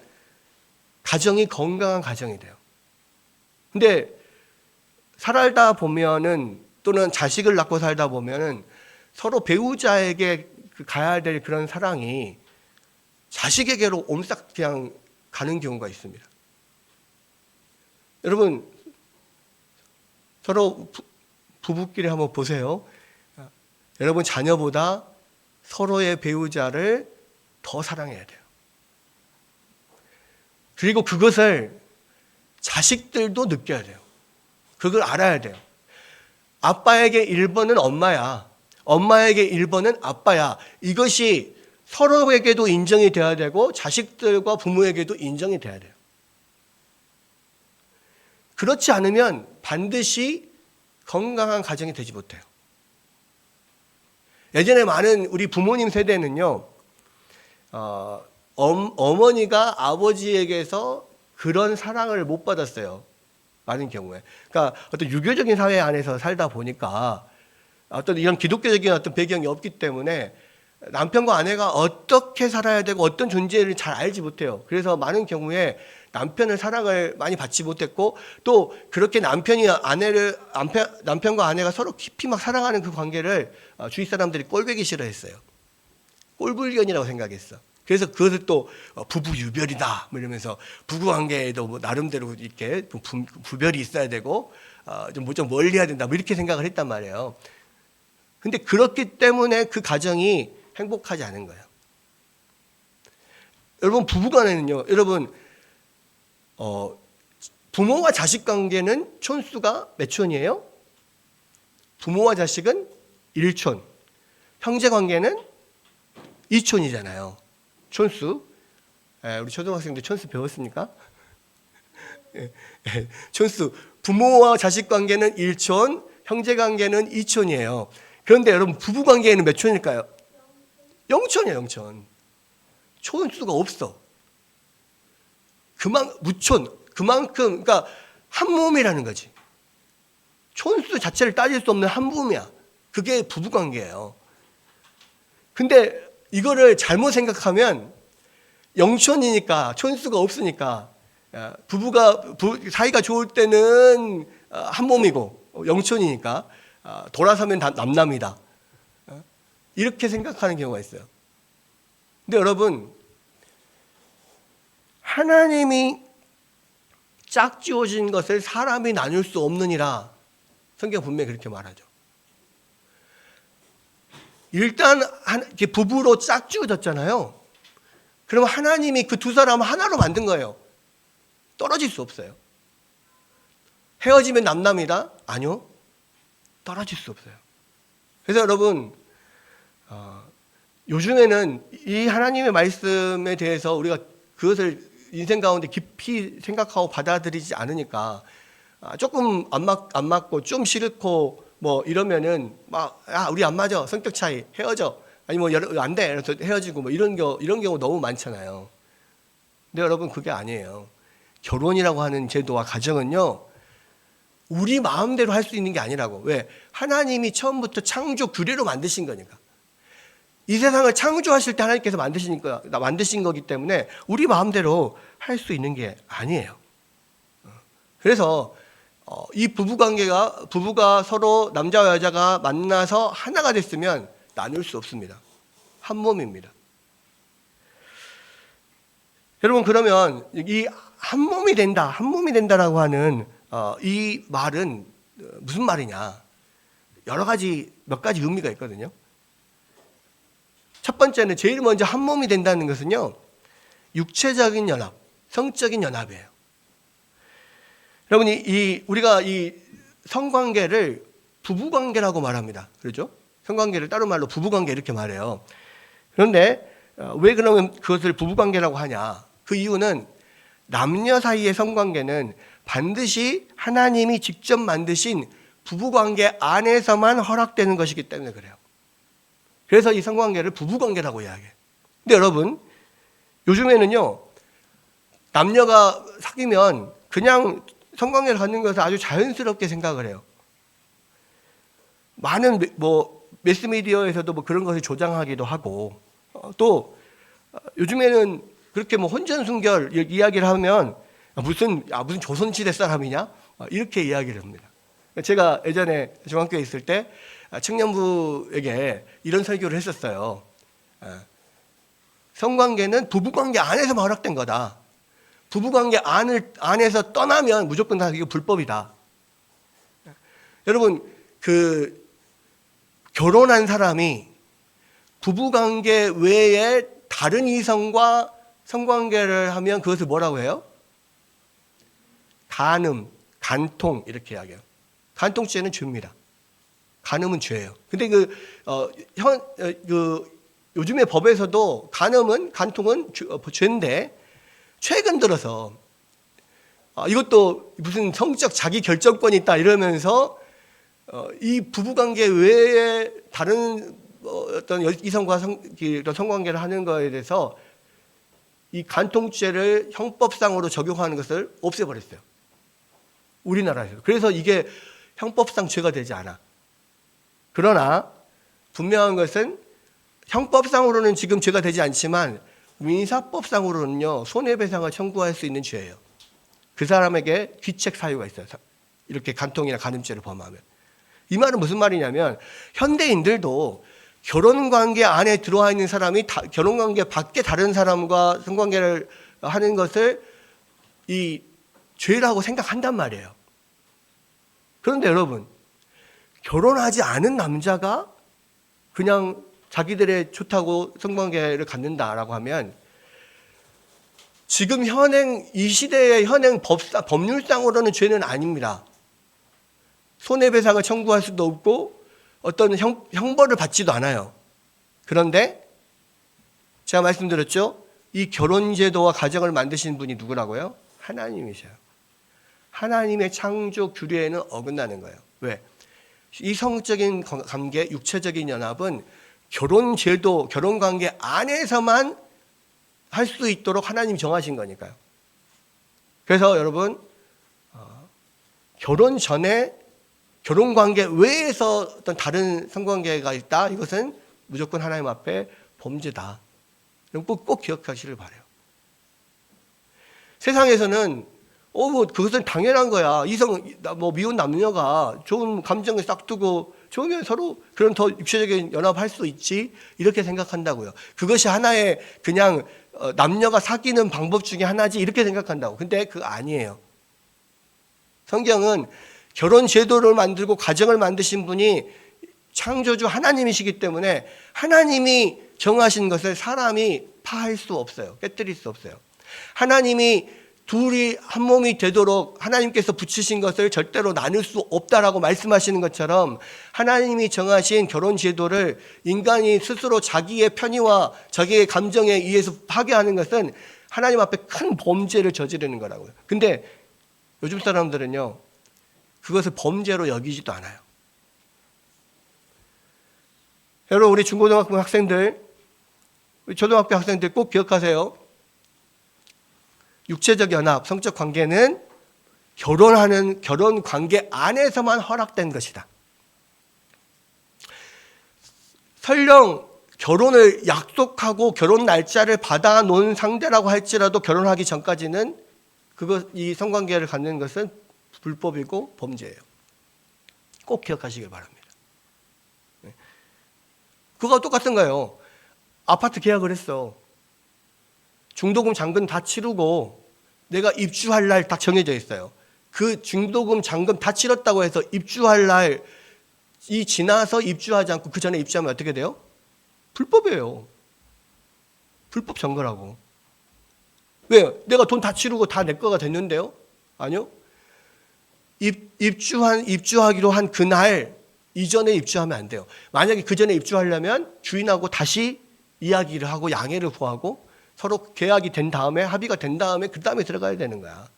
가정이 건강한 가정이 돼요. 근데 살다 보면은 또는 자식을 낳고 살다 보면은 서로 배우자에게 가야 될 그런 사랑이 자식에게로 옴싹 그냥 가는 경우가 있습니다. 여러분, 서로 부부끼리 한번 보세요. 여러분 자녀보다 서로의 배우자를 더 사랑해야 돼요. 그리고 그것을 자식들도 느껴야 돼요. 그걸 알아야 돼요. 아빠에게 1번은 엄마야. 엄마에게 1번은 아빠야. 이것이 서로에게도 인정이 돼야 되고 자식들과 부모에게도 인정이 돼야 돼요. 그렇지 않으면 반드시 건강한 가정이 되지 못해요. 예전에 많은 우리 부모님 세대는요, 어머니가 아버지에게서 그런 사랑을 못 받았어요. 많은 경우에. 그러니까 어떤 유교적인 사회 안에서 살다 보니까 어떤 이런 기독교적인 어떤 배경이 없기 때문에 남편과 아내가 어떻게 살아야 되고 어떤 존재를 잘 알지 못해요. 그래서 많은 경우에 남편의 사랑을 많이 받지 못했고, 또 그렇게 남편과 아내가 서로 깊이 막 사랑하는 그 관계를 주위 사람들이 꼴보기 싫어했어요. 꼴불견이라고 생각했어. 그래서 그것을 또 부부 유별이다 뭐 이러면서 부부 관계에도 뭐 나름대로 이렇게 부별이 있어야 되고 좀 멀리 해야 된다 뭐 이렇게 생각을 했단 말이에요. 근데 그렇기 때문에 그 가정이 행복하지 않은 거예요. 여러분, 부부간에는요, 여러분, 부모와 자식 관계는 촌수가 몇 촌이에요? 부모와 자식은 1촌, 형제 관계는 2촌이잖아요. 촌수. 우리 초등학생들 촌수 배웠습니까? 촌수. 부모와 자식 관계는 1촌, 형제 관계는 2촌이에요. 그런데 여러분, 부부 관계에는 몇 촌일까요? 0촌이에요, 0촌. 촌수가 없어. 그만큼, 그러니까 한 몸이라는 거지. 촌수 자체를 따질 수 없는 한 몸이야. 그게 부부 관계예요. 근데 이거를 잘못 생각하면 0촌이니까, 촌수가 없으니까, 사이가 좋을 때는 한 몸이고, 0촌이니까, 돌아서면 다 남남이다. 이렇게 생각하는 경우가 있어요. 근데 여러분, 하나님이 짝지어진 것을 사람이 나눌 수 없느니라. 성경 분명히 그렇게 말하죠. 일단 부부로 짝지어졌잖아요. 그럼 하나님이 그 두 사람을 하나로 만든 거예요. 떨어질 수 없어요. 헤어지면 남남이다? 아니요. 떨어질 수 없어요. 그래서 여러분, 요즘에는 이 하나님의 말씀에 대해서 우리가 그것을 인생 가운데 깊이 생각하고 받아들이지 않으니까 조금 안 맞고 좀 싫고 뭐 이러면은 우리 안 맞아, 성격 차이, 헤어져, 아니 뭐 안 돼, 그래서 헤어지고 뭐 이런 경우 너무 많잖아요. 근데 여러분, 그게 아니에요. 결혼이라고 하는 제도와 가정은요, 우리 마음대로 할 수 있는 게 아니라고. 왜? 하나님이 처음부터 창조 규례로 만드신 거니까. 이 세상을 창조하실 때 하나님께서 만드신 거기 때문에 우리 마음대로 할 수 있는 게 아니에요. 그래서 이 부부가 서로 남자와 여자가 만나서 하나가 됐으면 나눌 수 없습니다. 한 몸입니다. 여러분, 그러면 이 한 몸이 된다라고 하는 이 말은 무슨 말이냐? 몇 가지 의미가 있거든요. 첫 번째는 제일 먼저 한 몸이 된다는 것은요, 육체적인 연합, 성적인 연합이에요. 여러분, 우리가 이 성관계를 부부관계라고 말합니다. 그렇죠? 성관계를 다른 말로 부부관계 이렇게 말해요. 그런데 왜 그러면 그것을 부부관계라고 하냐? 그 이유는 남녀 사이의 성관계는 반드시 하나님이 직접 만드신 부부관계 안에서만 허락되는 것이기 때문에 그래요. 그래서 이 성관계를 부부관계라고 이야기해요. 근데 여러분, 요즘에는요, 남녀가 사귀면 그냥 성관계를 갖는 것을 아주 자연스럽게 생각을 해요. 많은 매스미디어에서도 그런 것을 조장하기도 하고, 또 요즘에는 그렇게 혼전순결 이야기를 하면 무슨 조선시대 사람이냐? 이렇게 이야기를 합니다. 제가 예전에 중학교에 있을 때 청년부에게 이런 설교를 했었어요. 성관계는 부부관계 안에서만 허락된 거다. 부부관계 안에서 떠나면 무조건 다 이게 불법이다. 여러분, 결혼한 사람이 부부관계 외에 다른 이성과 성관계를 하면 그것을 뭐라고 해요? 간음, 간통 이렇게 이야기해요. 간통죄는 죄입니다. 간음은 죄예요. 근데 요즘의 법에서도 간통은 죄인데 최근 들어서 이것도 무슨 성적 자기 결정권이 있다 이러면서 이 부부관계 외에 다른 어떤 이성과 성관계를 하는 거에 대해서 이 간통죄를 형법상으로 적용하는 것을 없애버렸어요. 우리나라에서. 그래서 이게 형법상 죄가 되지 않아. 그러나 분명한 것은 형법상으로는 지금 죄가 되지 않지만 민사법상으로는요, 손해배상을 청구할 수 있는 죄예요. 그 사람에게 귀책 사유가 있어요. 이렇게 간통이나 간음죄를 범하면. 이 말은 무슨 말이냐면 현대인들도 결혼관계 안에 들어와 있는 사람이 결혼관계 밖에 다른 사람과 성관계를 하는 것을 이 죄라고 생각한단 말이에요. 그런데 여러분, 결혼하지 않은 남자가 그냥 자기들의 좋다고 성관계를 갖는다라고 하면 지금 이 시대의 현행 법률상으로는 죄는 아닙니다. 손해배상을 청구할 수도 없고 어떤 형벌을 받지도 않아요. 그런데 제가 말씀드렸죠? 이 결혼제도와 가정을 만드신 분이 누구라고요? 하나님이셔요. 하나님의 창조 규례에는 어긋나는 거예요. 왜? 이성적인 관계, 육체적인 연합은 결혼제도, 결혼관계 안에서만 할 수 있도록 하나님이 정하신 거니까요. 그래서 여러분, 결혼 전에 결혼관계 외에서 어떤 다른 성관계가 있다, 이것은 무조건 하나님 앞에 범죄다. 꼭 기억하시길 바라요. 세상에서는 그것은 당연한 거야. 미혼 남녀가 좋은 감정을 싹두고 좋으면 서로 그런 더 육체적인 연합할 수 있지, 이렇게 생각한다고요. 그것이 하나의 그냥 남녀가 사귀는 방법 중에 하나지, 이렇게 생각한다고. 근데 그거 아니에요. 성경은 결혼 제도를 만들고 가정을 만드신 분이 창조주 하나님이시기 때문에 하나님이 정하신 것을 사람이 파할 수 없어요. 깨뜨릴 수 없어요. 하나님이 둘이 한 몸이 되도록 하나님께서 붙이신 것을 절대로 나눌 수 없다라고 말씀하시는 것처럼 하나님이 정하신 결혼 제도를 인간이 스스로 자기의 편의와 자기의 감정에 의해서 파괴하는 것은 하나님 앞에 큰 범죄를 저지르는 거라고요. 근데 요즘 사람들은요, 그것을 범죄로 여기지도 않아요. 여러분, 우리 중고등학교 학생들, 초등학교 학생들 꼭 기억하세요. 육체적 연합, 성적 관계는 결혼 관계 안에서만 허락된 것이다. 설령 결혼을 약속하고 결혼 날짜를 받아 놓은 상대라고 할지라도 결혼하기 전까지는 이 성관계를 갖는 것은 불법이고 범죄예요. 꼭 기억하시길 바랍니다. 그거와 똑같은 거예요. 아파트 계약을 했어. 중도금 잔금 다 치르고 내가 입주할 날 딱 정해져 있어요. 그 중도금 잔금 다 치렀다고 해서 입주할 날이 지나서 입주하지 않고 그 전에 입주하면 어떻게 돼요? 불법이에요. 불법 점거라고. 왜요? 내가 돈 다 치르고 다 내 거가 됐는데요? 아니요. 입주하기로 한 그날 이전에 입주하면 안 돼요. 만약에 그 전에 입주하려면 주인하고 다시 이야기를 하고 양해를 구하고 서로 계약이 된 다음에 합의가 된 다음에 그 다음에 들어가야 되는 거야.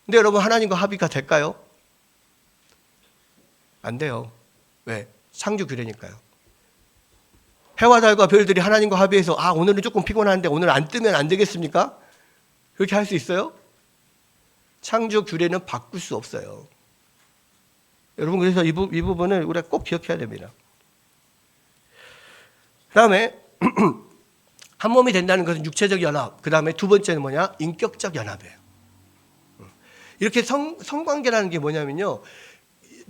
근데 여러분, 하나님과 합의가 될까요? 안 돼요. 왜? 창조 규례니까요. 해와 달과 별들이 하나님과 합의해서 오늘은 조금 피곤한데 오늘 안 뜨면 안 되겠습니까? 그렇게 할 수 있어요? 창조 규례는 바꿀 수 없어요. 여러분, 그래서 이 부분을 우리가 꼭 기억해야 됩니다. 그 다음에 한 몸이 된다는 것은 육체적 연합, 그 다음에 두 번째는 뭐냐? 인격적 연합이에요. 이렇게 성관계라는 게 뭐냐면요,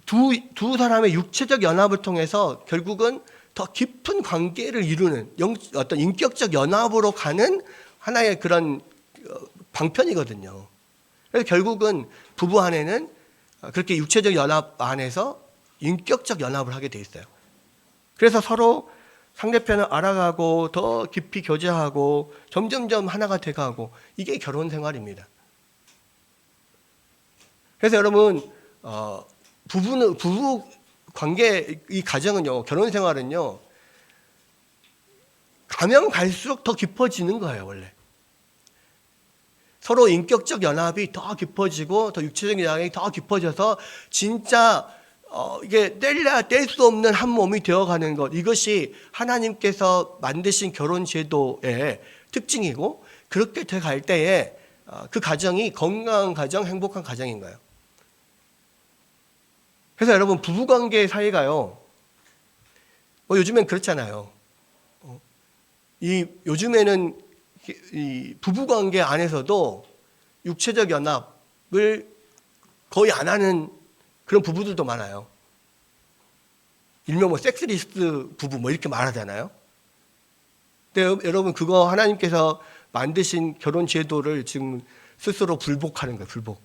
두 사람의 육체적 연합을 통해서 결국은 더 깊은 관계를 이루는 어떤 인격적 연합으로 가는 하나의 그런 방편이거든요. 그래서 결국은 부부 안에는 그렇게 육체적 연합 안에서 인격적 연합을 하게 돼 있어요. 그래서 서로 상대편을 알아가고 더 깊이 교제하고 점점점 하나가 돼가고, 이게 결혼 생활입니다. 그래서 여러분, 부부 관계, 이 가정은요, 결혼 생활은요, 가면 갈수록 더 깊어지는 거예요, 원래. 서로 인격적 연합이 더 깊어지고 더 육체적인 연합이 더 깊어져서 진짜 이게 뗄래야 뗄 수 없는 한 몸이 되어가는 것, 이것이 하나님께서 만드신 결혼 제도의 특징이고, 그렇게 돼갈 때에 그 가정이 건강한 가정, 행복한 가정인 거예요. 그래서 여러분, 부부관계 사이가요, 요즘엔 그렇잖아요. 요즘에는 이 부부관계 안에서도 육체적 연합을 거의 안 하는 그런 부부들도 많아요. 일명 섹스리스트 부부 이렇게 말하잖아요. 근데 여러분, 그거 하나님께서 만드신 결혼 제도를 지금 스스로 불복하는 거예요. 불복.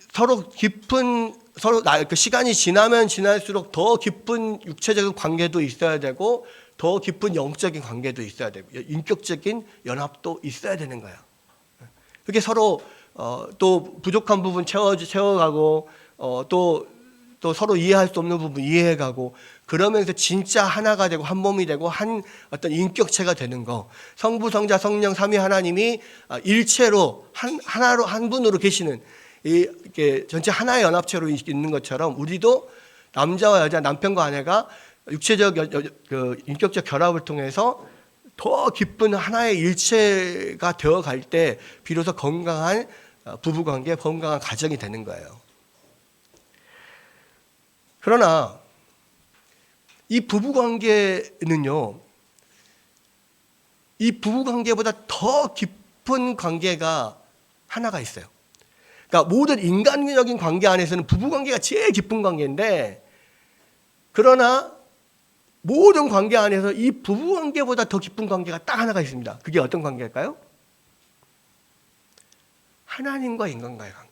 서로 시간이 지나면 지날수록 더 깊은 육체적인 관계도 있어야 되고, 더 깊은 영적인 관계도 있어야 되고, 인격적인 연합도 있어야 되는 거예요. 그게 서로 또 부족한 부분 채워가고, 또 서로 이해할 수 없는 부분 이해해가고, 그러면서 진짜 하나가 되고 한 몸이 되고 한 어떤 인격체가 되는 거. 성부, 성자, 성령 삼위 하나님이 일체로 하나로 한 분으로 계시는, 이게 전체 하나의 연합체로 있는 것처럼, 우리도 남자와 여자, 남편과 아내가 육체적, 인격적 결합을 통해서 더 깊은 하나의 일체가 되어갈 때 비로소 건강한 부부관계, 건강한 가정이 되는 거예요. 그러나 이 부부관계는요, 이 부부관계보다 더 깊은 관계가 하나가 있어요. 그러니까 모든 인간적인 관계 안에서는 부부관계가 제일 깊은 관계인데, 그러나 모든 관계 안에서 이 부부관계보다 더 깊은 관계가 딱 하나가 있습니다. 그게 어떤 관계일까요? 하나님과 인간과의 관계.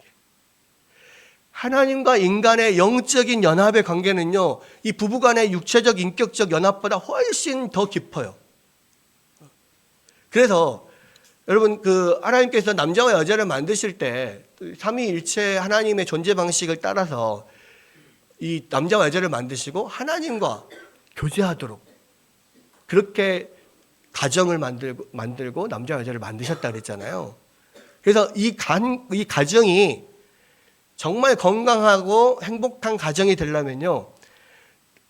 하나님과 인간의 영적인 연합의 관계는요, 이 부부간의 육체적 인격적 연합보다 훨씬 더 깊어요. 그래서 여러분, 하나님께서 남자와 여자를 만드실 때 삼위일체 하나님의 존재 방식을 따라서 이 남자와 여자를 만드시고 하나님과 교제하도록 그렇게 가정을 만들고 남자와 여자를 만드셨다 그랬잖아요. 그래서 이 가정이 정말 건강하고 행복한 가정이 되려면요,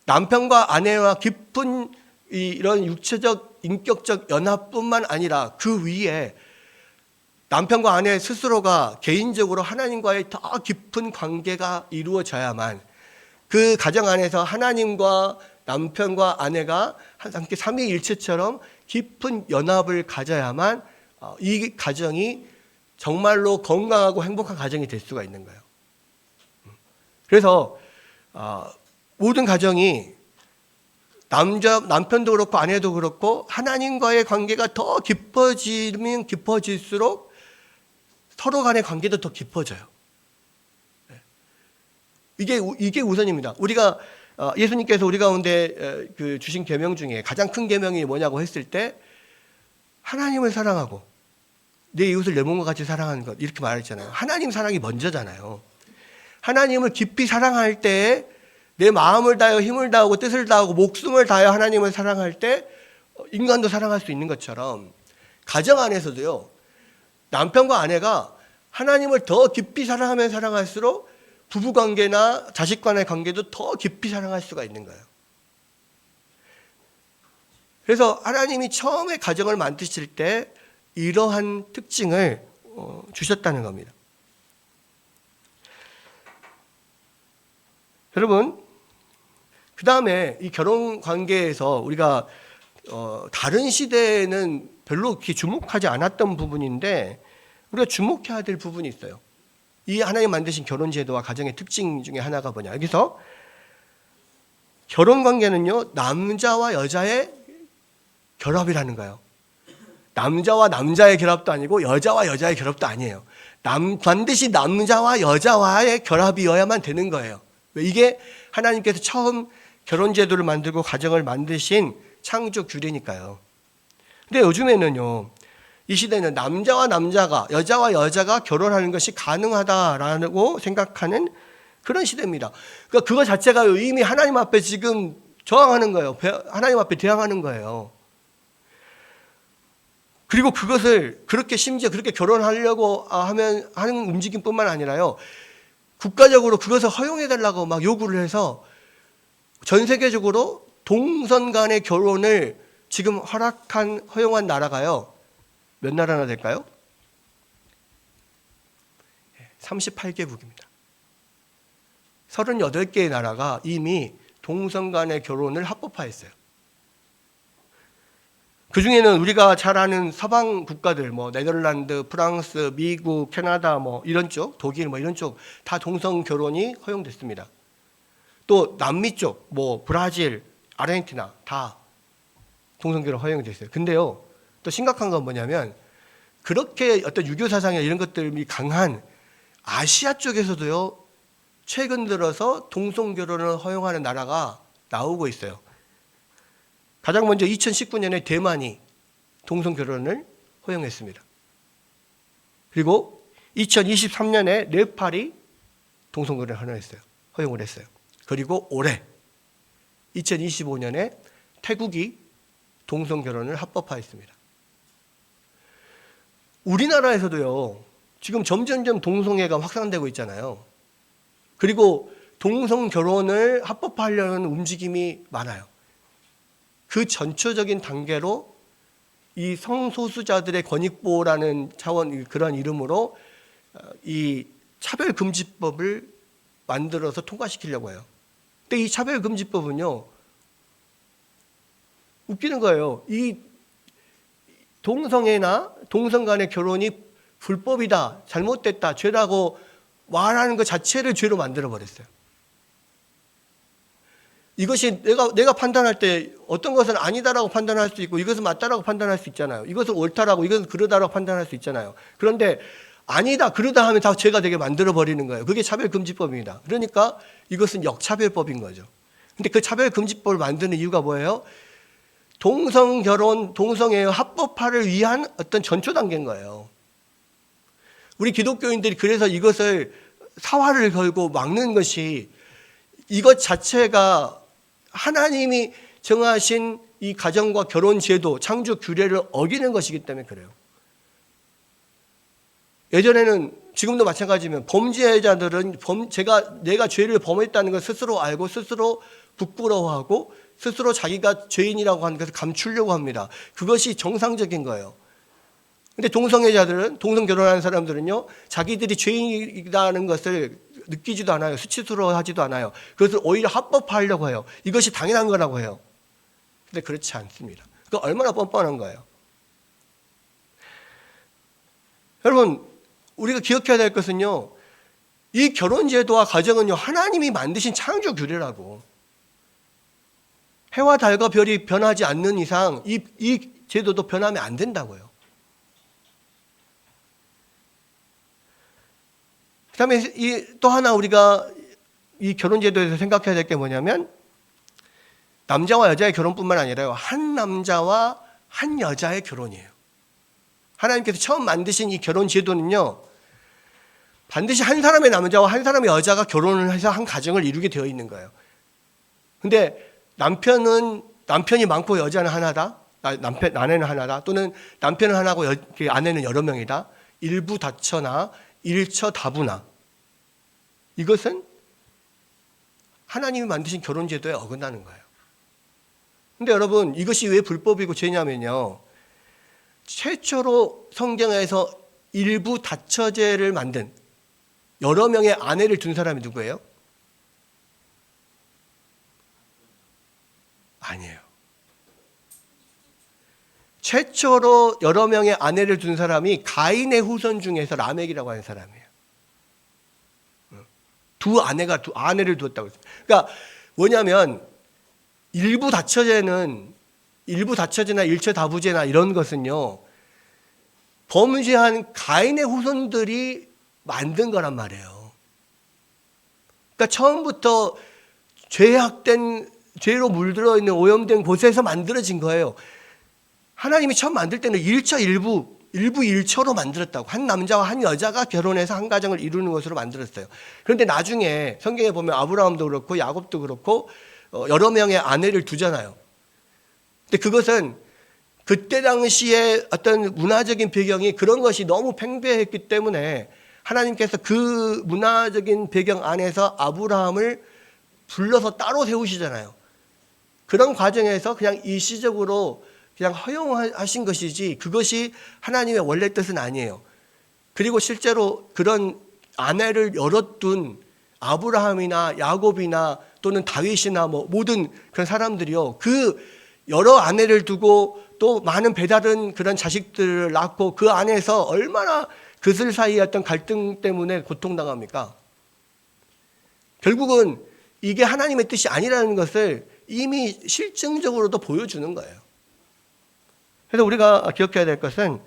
남편과 아내와 깊은 이런 육체적 인격적 연합뿐만 아니라 그 위에 남편과 아내 스스로가 개인적으로 하나님과의 더 깊은 관계가 이루어져야만, 그 가정 안에서 하나님과 남편과 아내가 함께 삼위일체처럼 깊은 연합을 가져야만 이 가정이 정말로 건강하고 행복한 가정이 될 수가 있는 거예요. 그래서 모든 가정이 남편도 그렇고 아내도 그렇고 하나님과의 관계가 더 깊어지면 깊어질수록 서로 간의 관계도 더 깊어져요. 이게 우선입니다. 우리가 예수님께서 우리 가운데 주신 계명 중에 가장 큰 계명이 뭐냐고 했을 때, 하나님을 사랑하고 내 이웃을 내 몸과 같이 사랑하는 것, 이렇게 말했잖아요. 하나님 사랑이 먼저잖아요. 하나님을 깊이 사랑할 때, 내 마음을 다하여 힘을 다하고 뜻을 다하고 목숨을 다하여 하나님을 사랑할 때 인간도 사랑할 수 있는 것처럼, 가정 안에서도요, 남편과 아내가 하나님을 더 깊이 사랑하면 사랑할수록 부부관계나 자식 간의 관계도 더 깊이 사랑할 수가 있는 거예요. 그래서 하나님이 처음에 가정을 만드실 때 이러한 특징을 주셨다는 겁니다. 여러분, 그 다음에 이 결혼 관계에서 우리가 다른 시대에는 별로 그렇게 주목하지 않았던 부분인데 우리가 주목해야 될 부분이 있어요. 이 하나님 만드신 결혼 제도와 가정의 특징 중에 하나가 뭐냐, 여기서 결혼 관계는요, 남자와 여자의 결합이라는 거예요. 남자와 남자의 결합도 아니고 여자와 여자의 결합도 아니에요. 반드시 남자와 여자와의 결합이어야만 되는 거예요. 이게 하나님께서 처음 결혼제도를 만들고 가정을 만드신 창조 규례니까요. 근데 요즘에는요, 이 시대는 남자와 남자가, 여자와 여자가 결혼하는 것이 가능하다라고 생각하는 그런 시대입니다. 그러니까 그거 자체가 이미 하나님 앞에 지금 저항하는 거예요. 하나님 앞에 대항하는 거예요. 그리고 그것을 그렇게 심지어 그렇게 결혼하려고 하는 움직임뿐만 아니라요, 국가적으로 그것을 허용해달라고 막 요구를 해서 전 세계적으로 동성 간의 결혼을 지금 허용한 나라가요, 몇 나라나 될까요? 38개국입니다. 38개의 나라가 이미 동성 간의 결혼을 합법화했어요. 그 중에는 우리가 잘 아는 서방 국가들, 뭐 네덜란드, 프랑스, 미국, 캐나다, 뭐 이런 쪽, 독일, 뭐 이런 쪽 다 동성 결혼이 허용됐습니다. 또 남미 쪽, 뭐 브라질, 아르헨티나 다 동성 결혼 허용됐어요. 근데요, 또 심각한 건 뭐냐면 그렇게 어떤 유교 사상이나 이런 것들이 강한 아시아 쪽에서도요, 최근 들어서 동성 결혼을 허용하는 나라가 나오고 있어요. 가장 먼저 2019년에 대만이 동성 결혼을 허용했습니다. 그리고 2023년에 네팔이 동성 결혼을 허용을 했어요. 그리고 올해 2025년에 태국이 동성 결혼을 합법화했습니다. 우리나라에서도요, 지금 점점점 동성애가 확산되고 있잖아요. 그리고 동성 결혼을 합법화하려는 움직임이 많아요. 그 전초적인 단계로 이 성소수자들의 권익보호라는 차원, 그런 이름으로 이 차별금지법을 만들어서 통과시키려고 해요. 근데 이 차별금지법은요, 웃기는 거예요. 이 동성애나 동성 간의 결혼이 불법이다, 잘못됐다, 죄라고 말하는 것 자체를 죄로 만들어버렸어요. 이것이 내가 판단할 때 어떤 것은 아니다라고 판단할 수 있고 이것은 맞다라고 판단할 수 있잖아요. 이것은 옳다라고, 이것은 그러다라고 판단할 수 있잖아요. 그런데 아니다, 그러다 하면 다 죄가 되게 만들어버리는 거예요. 그게 차별금지법입니다. 그러니까 이것은 역차별법인 거죠. 근데 그 차별금지법을 만드는 이유가 뭐예요? 동성결혼, 동성애 합법화를 위한 어떤 전초 단계인 거예요. 우리 기독교인들이 그래서 이것을 사활을 걸고 막는 것이, 이것 자체가 하나님이 정하신 이 가정과 결혼 제도, 창조 규례를 어기는 것이기 때문에 그래요. 예전에는, 지금도 마찬가지면 범죄자들은 내가 죄를 범했다는 걸 스스로 알고 스스로 부끄러워하고 스스로 자기가 죄인이라고 하는 것을 감추려고 합니다. 그것이 정상적인 거예요. 근데 동성애자들은, 동성 결혼하는 사람들은요, 자기들이 죄인이라는 것을 느끼지도 않아요. 수치스러워하지도 않아요. 그것을 오히려 합법화하려고 해요. 이것이 당연한 거라고 해요. 근데 그렇지 않습니다. 그거 얼마나 뻔뻔한 거예요. 여러분, 우리가 기억해야 될 것은요, 이 결혼제도와 가정은요, 하나님이 만드신 창조 규례라고. 해와 달과 별이 변하지 않는 이상 이 제도도 변하면 안 된다고요. 그 다음에 또 하나 우리가 이 결혼제도에서 생각해야 될 게 뭐냐면, 남자와 여자의 결혼뿐만 아니라요, 한 남자와 한 여자의 결혼이에요. 하나님께서 처음 만드신 이 결혼제도는요, 반드시 한 사람의 남자와 한 사람의 여자가 결혼을 해서 한 가정을 이루게 되어 있는 거예요. 근데 남편이 많고 여자는 하나다, 아내는 하나다, 또는 남편은 하나고 아내는 여러 명이다, 일부 다처나 일처 다부나, 이것은 하나님이 만드신 결혼제도에 어긋나는 거예요. 근데 여러분, 이것이 왜 불법이고 죄냐면요, 최초로 성경에서 일부 다처제를 만든, 여러 명의 아내를 둔 사람이 누구예요? 아니에요. 최초로 여러 명의 아내를 둔 사람이 가인의 후손 중에서 라멕이라고 하는 사람이에요. 두 아내를 두었다고 했어요. 그러니까 뭐냐면, 일부 다처제나 일처 다부제나 이런 것은요, 범죄한 가인의 후손들이 만든 거란 말이에요. 그러니까 처음부터 죄로 물들어 있는 오염된 곳에서 만들어진 거예요. 하나님이 처음 만들 때는 일처 일부일처로 만들었다고. 한 남자와 한 여자가 결혼해서 한 가정을 이루는 것으로 만들었어요. 그런데 나중에 성경에 보면 아브라함도 그렇고 야곱도 그렇고 여러 명의 아내를 두잖아요. 근데 그것은 그때 당시에 어떤 문화적인 배경이 그런 것이 너무 팽배했기 때문에 하나님께서 그 문화적인 배경 안에서 아브라함을 불러서 따로 세우시잖아요. 그런 과정에서 그냥 일시적으로 그냥 허용하신 것이지 그것이 하나님의 원래 뜻은 아니에요. 그리고 실제로 그런 아내를 여럿 둔 아브라함이나 야곱이나 또는 다윗이나 뭐 모든 그런 사람들이요, 그 여러 아내를 두고 또 많은 배다른 그런 자식들을 낳고 그 안에서 얼마나 그들 사이의 어떤 갈등 때문에 고통당합니까? 결국은 이게 하나님의 뜻이 아니라는 것을 이미 실증적으로도 보여주는 거예요. 그래서 우리가 기억해야 될 것은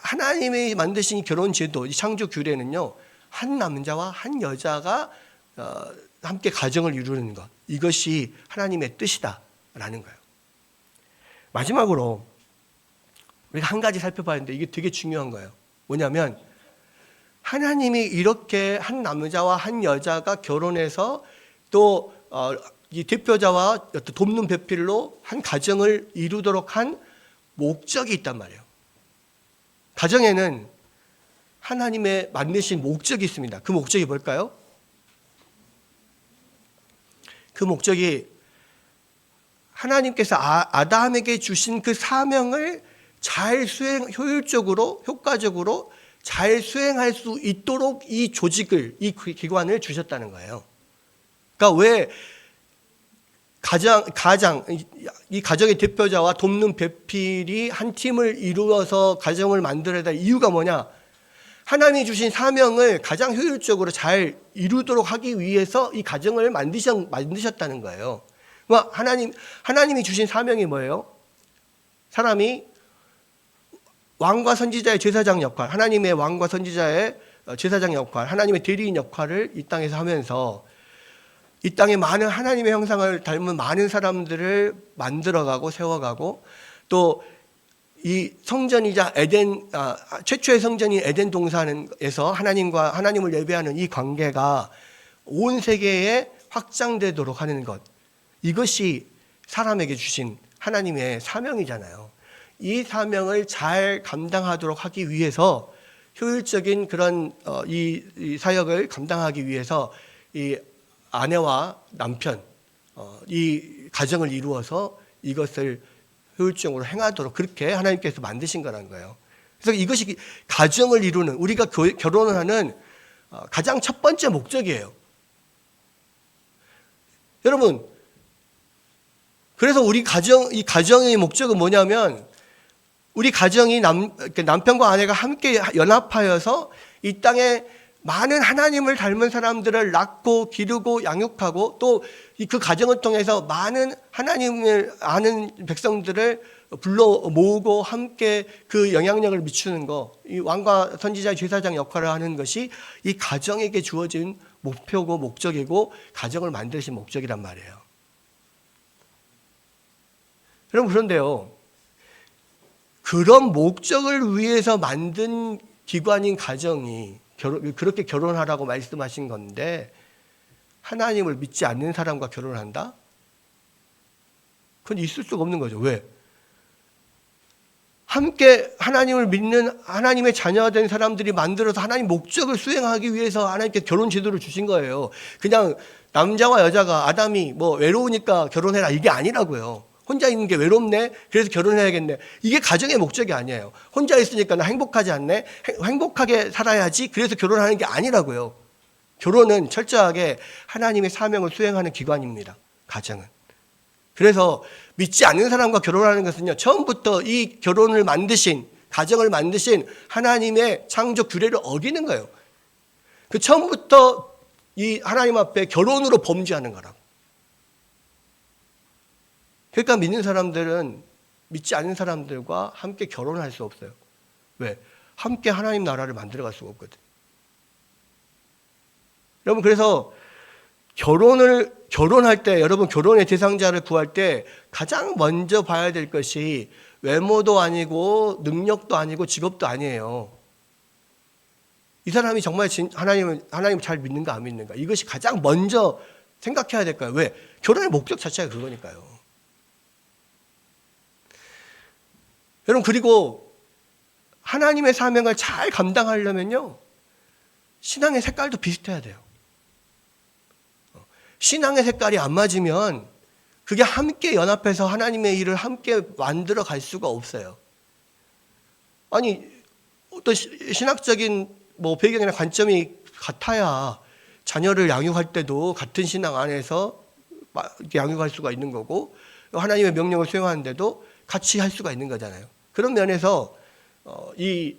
하나님이 만드신 이 결혼 제도, 이 창조 규례는요, 한 남자와 한 여자가 함께 가정을 이루는 것, 이것이 하나님의 뜻이다라는 거예요. 마지막으로 우리가 한 가지 살펴봐야 하는데 이게 되게 중요한 거예요. 뭐냐면 하나님이 이렇게 한 남자와 한 여자가 결혼해서 또 이 대표자와 돕는 배필로 한 가정을 이루도록 한 목적이 있단 말이에요. 가정에는 하나님의 만드신 목적이 있습니다. 그 목적이 뭘까요? 그 목적이 하나님께서 아담에게 주신 그 사명을 잘 효율적으로, 효과적으로 잘 수행할 수 있도록 이 조직을, 이 기관을 주셨다는 거예요. 그러니까 왜 이 가정의 대표자와 돕는 배필이 한 팀을 이루어서 가정을 만들어야 될 이유가 뭐냐? 하나님이 주신 사명을 가장 효율적으로 잘 이루도록 하기 위해서 이 가정을 만드셨다는 거예요. 하나님이 주신 사명이 뭐예요? 사람이 왕과 선지자의 제사장 역할, 하나님의 왕과 선지자의 제사장 역할, 하나님의 대리인 역할을 이 땅에서 하면서 이 땅에 많은 하나님의 형상을 닮은 많은 사람들을 만들어가고 세워가고 또 이 성전이자 최초의 성전인 에덴 동산에서 하나님을 예배하는 이 관계가 온 세계에 확장되도록 하는 것, 이것이 사람에게 주신 하나님의 사명이잖아요. 이 사명을 잘 감당하도록 하기 위해서 효율적인 그런 이 사역을 감당하기 위해서 이 아내와 남편, 이 가정을 이루어서 이것을 효율적으로 행하도록 그렇게 하나님께서 만드신 거라는 거예요. 그래서 이것이 가정을 이루는, 우리가 결혼을 하는 가장 첫 번째 목적이에요. 여러분, 그래서 이 가정의 목적은 뭐냐면 우리 가정이 남편과 아내가 함께 연합하여서 이 땅에 많은 하나님을 닮은 사람들을 낳고 기르고 양육하고 또 그 가정을 통해서 많은 하나님을 아는 백성들을 불러 모으고 함께 그 영향력을 미치는 거, 이 왕과 선지자 제사장 역할을 하는 것이 이 가정에게 주어진 목표고 목적이고 가정을 만드신 목적이란 말이에요. 여러분, 그런데요, 그런 목적을 위해서 만든 기관인 가정이 그렇게 결혼하라고 말씀하신 건데 하나님을 믿지 않는 사람과 결혼한다? 그건 있을 수가 없는 거죠. 왜? 함께 하나님을 믿는 하나님의 자녀가 된 사람들이 만들어서 하나님 목적을 수행하기 위해서 하나님께 결혼 제도를 주신 거예요. 그냥 남자와 여자가 아담이 뭐 외로우니까 결혼해라 이게 아니라고요. 혼자 있는 게 외롭네, 그래서 결혼해야겠네, 이게 가정의 목적이 아니에요. 혼자 있으니까 나 행복하지 않네, 행복하게 살아야지, 그래서 결혼하는 게 아니라고요. 결혼은 철저하게 하나님의 사명을 수행하는 기관입니다. 가정은. 그래서 믿지 않는 사람과 결혼하는 것은요, 처음부터 이 결혼을 만드신, 가정을 만드신 하나님의 창조 규례를 어기는 거예요. 그 처음부터 이 하나님 앞에 결혼으로 범죄하는 거라고. 그러니까 믿는 사람들은 믿지 않는 사람들과 함께 결혼할 수 없어요. 왜? 함께 하나님 나라를 만들어갈 수가 없거든. 여러분, 그래서 결혼할 때, 여러분 결혼의 대상자를 구할 때 가장 먼저 봐야 될 것이 외모도 아니고 능력도 아니고 직업도 아니에요. 이 사람이 정말 하나님을 잘 믿는가 안 믿는가, 이것이 가장 먼저 생각해야 될 거예요. 왜? 결혼의 목적 자체가 그거니까요. 여러분, 그리고 하나님의 사명을 잘 감당하려면요, 신앙의 색깔도 비슷해야 돼요. 신앙의 색깔이 안 맞으면 그게 함께 연합해서 하나님의 일을 함께 만들어 갈 수가 없어요. 아니, 어떤 신학적인 배경이나 관점이 같아야 자녀를 양육할 때도 같은 신앙 안에서 양육할 수가 있는 거고, 하나님의 명령을 수행하는데도 같이 할 수가 있는 거잖아요. 그런 면에서 이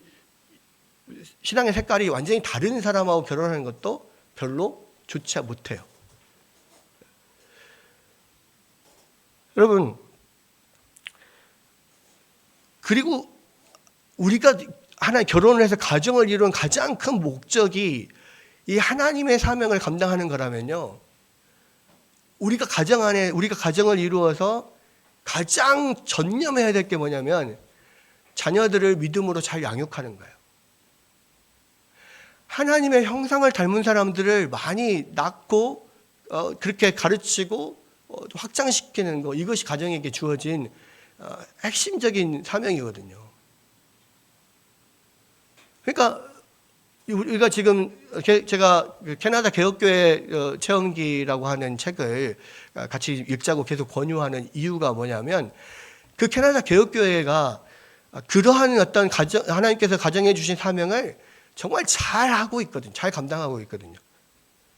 신앙의 색깔이 완전히 다른 사람하고 결혼하는 것도 별로 좋지 못해요. 여러분, 그리고 우리가 결혼을 해서 가정을 이루는 가장 큰 목적이 이 하나님의 사명을 감당하는 거라면요, 우리가 가정을 이루어서 가장 전념해야 될 게 뭐냐면 자녀들을 믿음으로 잘 양육하는 거예요. 하나님의 형상을 닮은 사람들을 많이 낳고 그렇게 가르치고 확장시키는 거, 이것이 가정에게 주어진 핵심적인 사명이거든요. 그러니까 우리가 지금 제가 캐나다 개혁교회 체험기라고 하는 책을 같이 읽자고 계속 권유하는 이유가 뭐냐면, 그 캐나다 개혁교회가 그러한 어떤 하나님께서 가정해 주신 사명을 정말 잘 하고 있거든요. 잘 감당하고 있거든요.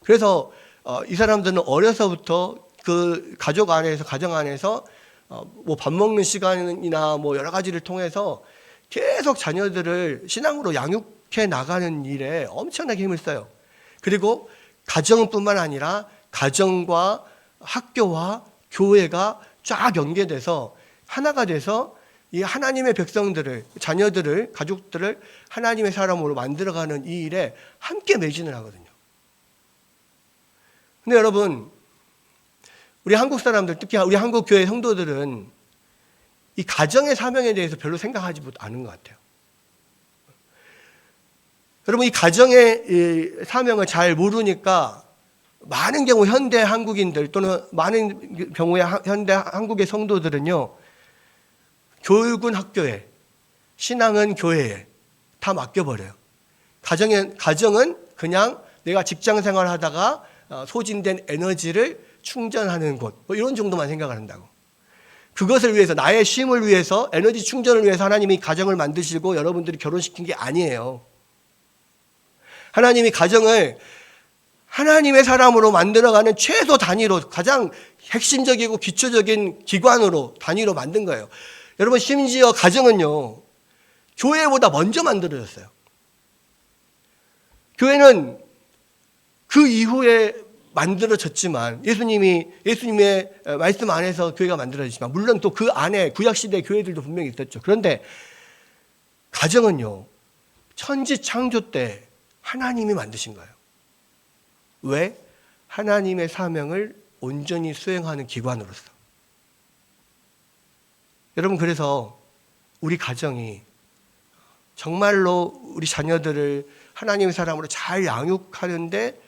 그래서 이 사람들은 어려서부터 그 가정 안에서 밥 먹는 시간이나 여러 가지를 통해서 계속 자녀들을 신앙으로 양육해 나가는 일에 엄청나게 힘을 써요. 그리고 가정뿐만 아니라 가정과 학교와 교회가 쫙 연계돼서 하나가 돼서 이 하나님의 백성들을, 자녀들을, 가족들을 하나님의 사람으로 만들어가는 이 일에 함께 매진을 하거든요. 근데 여러분, 우리 한국 사람들, 특히 우리 한국 교회 성도들은 이 가정의 사명에 대해서 별로 생각하지 않은 것 같아요. 여러분, 이 가정의 사명을 잘 모르니까 많은 경우 현대 한국인들 또는 많은 경우에 현대 한국의 성도들은요, 교육은 학교에, 신앙은 교회에 다 맡겨버려요. 가정은 그냥 내가 직장 생활 하다가 소진된 에너지를 충전하는 곳, 이런 정도만 생각을 한다고. 그것을 위해서, 나의 쉼을 위해서, 에너지 충전을 위해서 하나님이 가정을 만드시고 여러분들이 결혼시킨 게 아니에요. 하나님이 가정을 하나님의 사람으로 만들어가는 최소 단위로, 가장 핵심적이고 기초적인 기관으로, 단위로 만든 거예요. 여러분, 심지어 가정은요, 교회보다 먼저 만들어졌어요. 교회는 그 이후에 만들어졌지만, 예수님의 말씀 안에서 교회가 만들어졌지만, 물론 또 그 안에 구약시대 교회들도 분명히 있었죠. 그런데 가정은요, 천지 창조 때 하나님이 만드신 거예요. 왜? 하나님의 사명을 온전히 수행하는 기관으로서. 여러분, 그래서 우리 가정이 정말로 우리 자녀들을 하나님의 사람으로 잘 양육하는데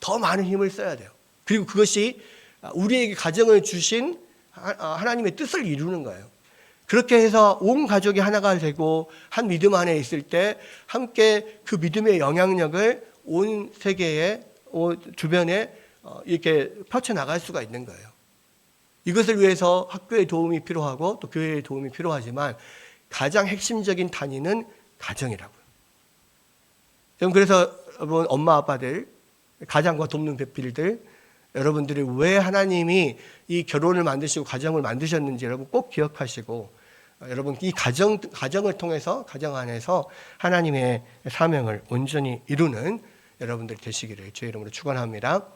더 많은 힘을 써야 돼요. 그리고 그것이 우리에게 가정을 주신 하나님의 뜻을 이루는 거예요. 그렇게 해서 온 가족이 하나가 되고 한 믿음 안에 있을 때 함께 그 믿음의 영향력을 온 세계에, 주변에 이렇게 펼쳐나갈 수가 있는 거예요. 이것을 위해서 학교의 도움이 필요하고 또 교회의 도움이 필요하지만 가장 핵심적인 단위는 가정이라고요. 그래서 여러분, 엄마 아빠들, 가장과 돕는 배필들, 여러분들이 왜 하나님이 이 결혼을 만드시고 가정을 만드셨는지 여러분 꼭 기억하시고, 여러분 이 가정을 통해서, 가정 안에서 하나님의 사명을 온전히 이루는 여러분들 되시기를 주의 이름으로 축원합니다.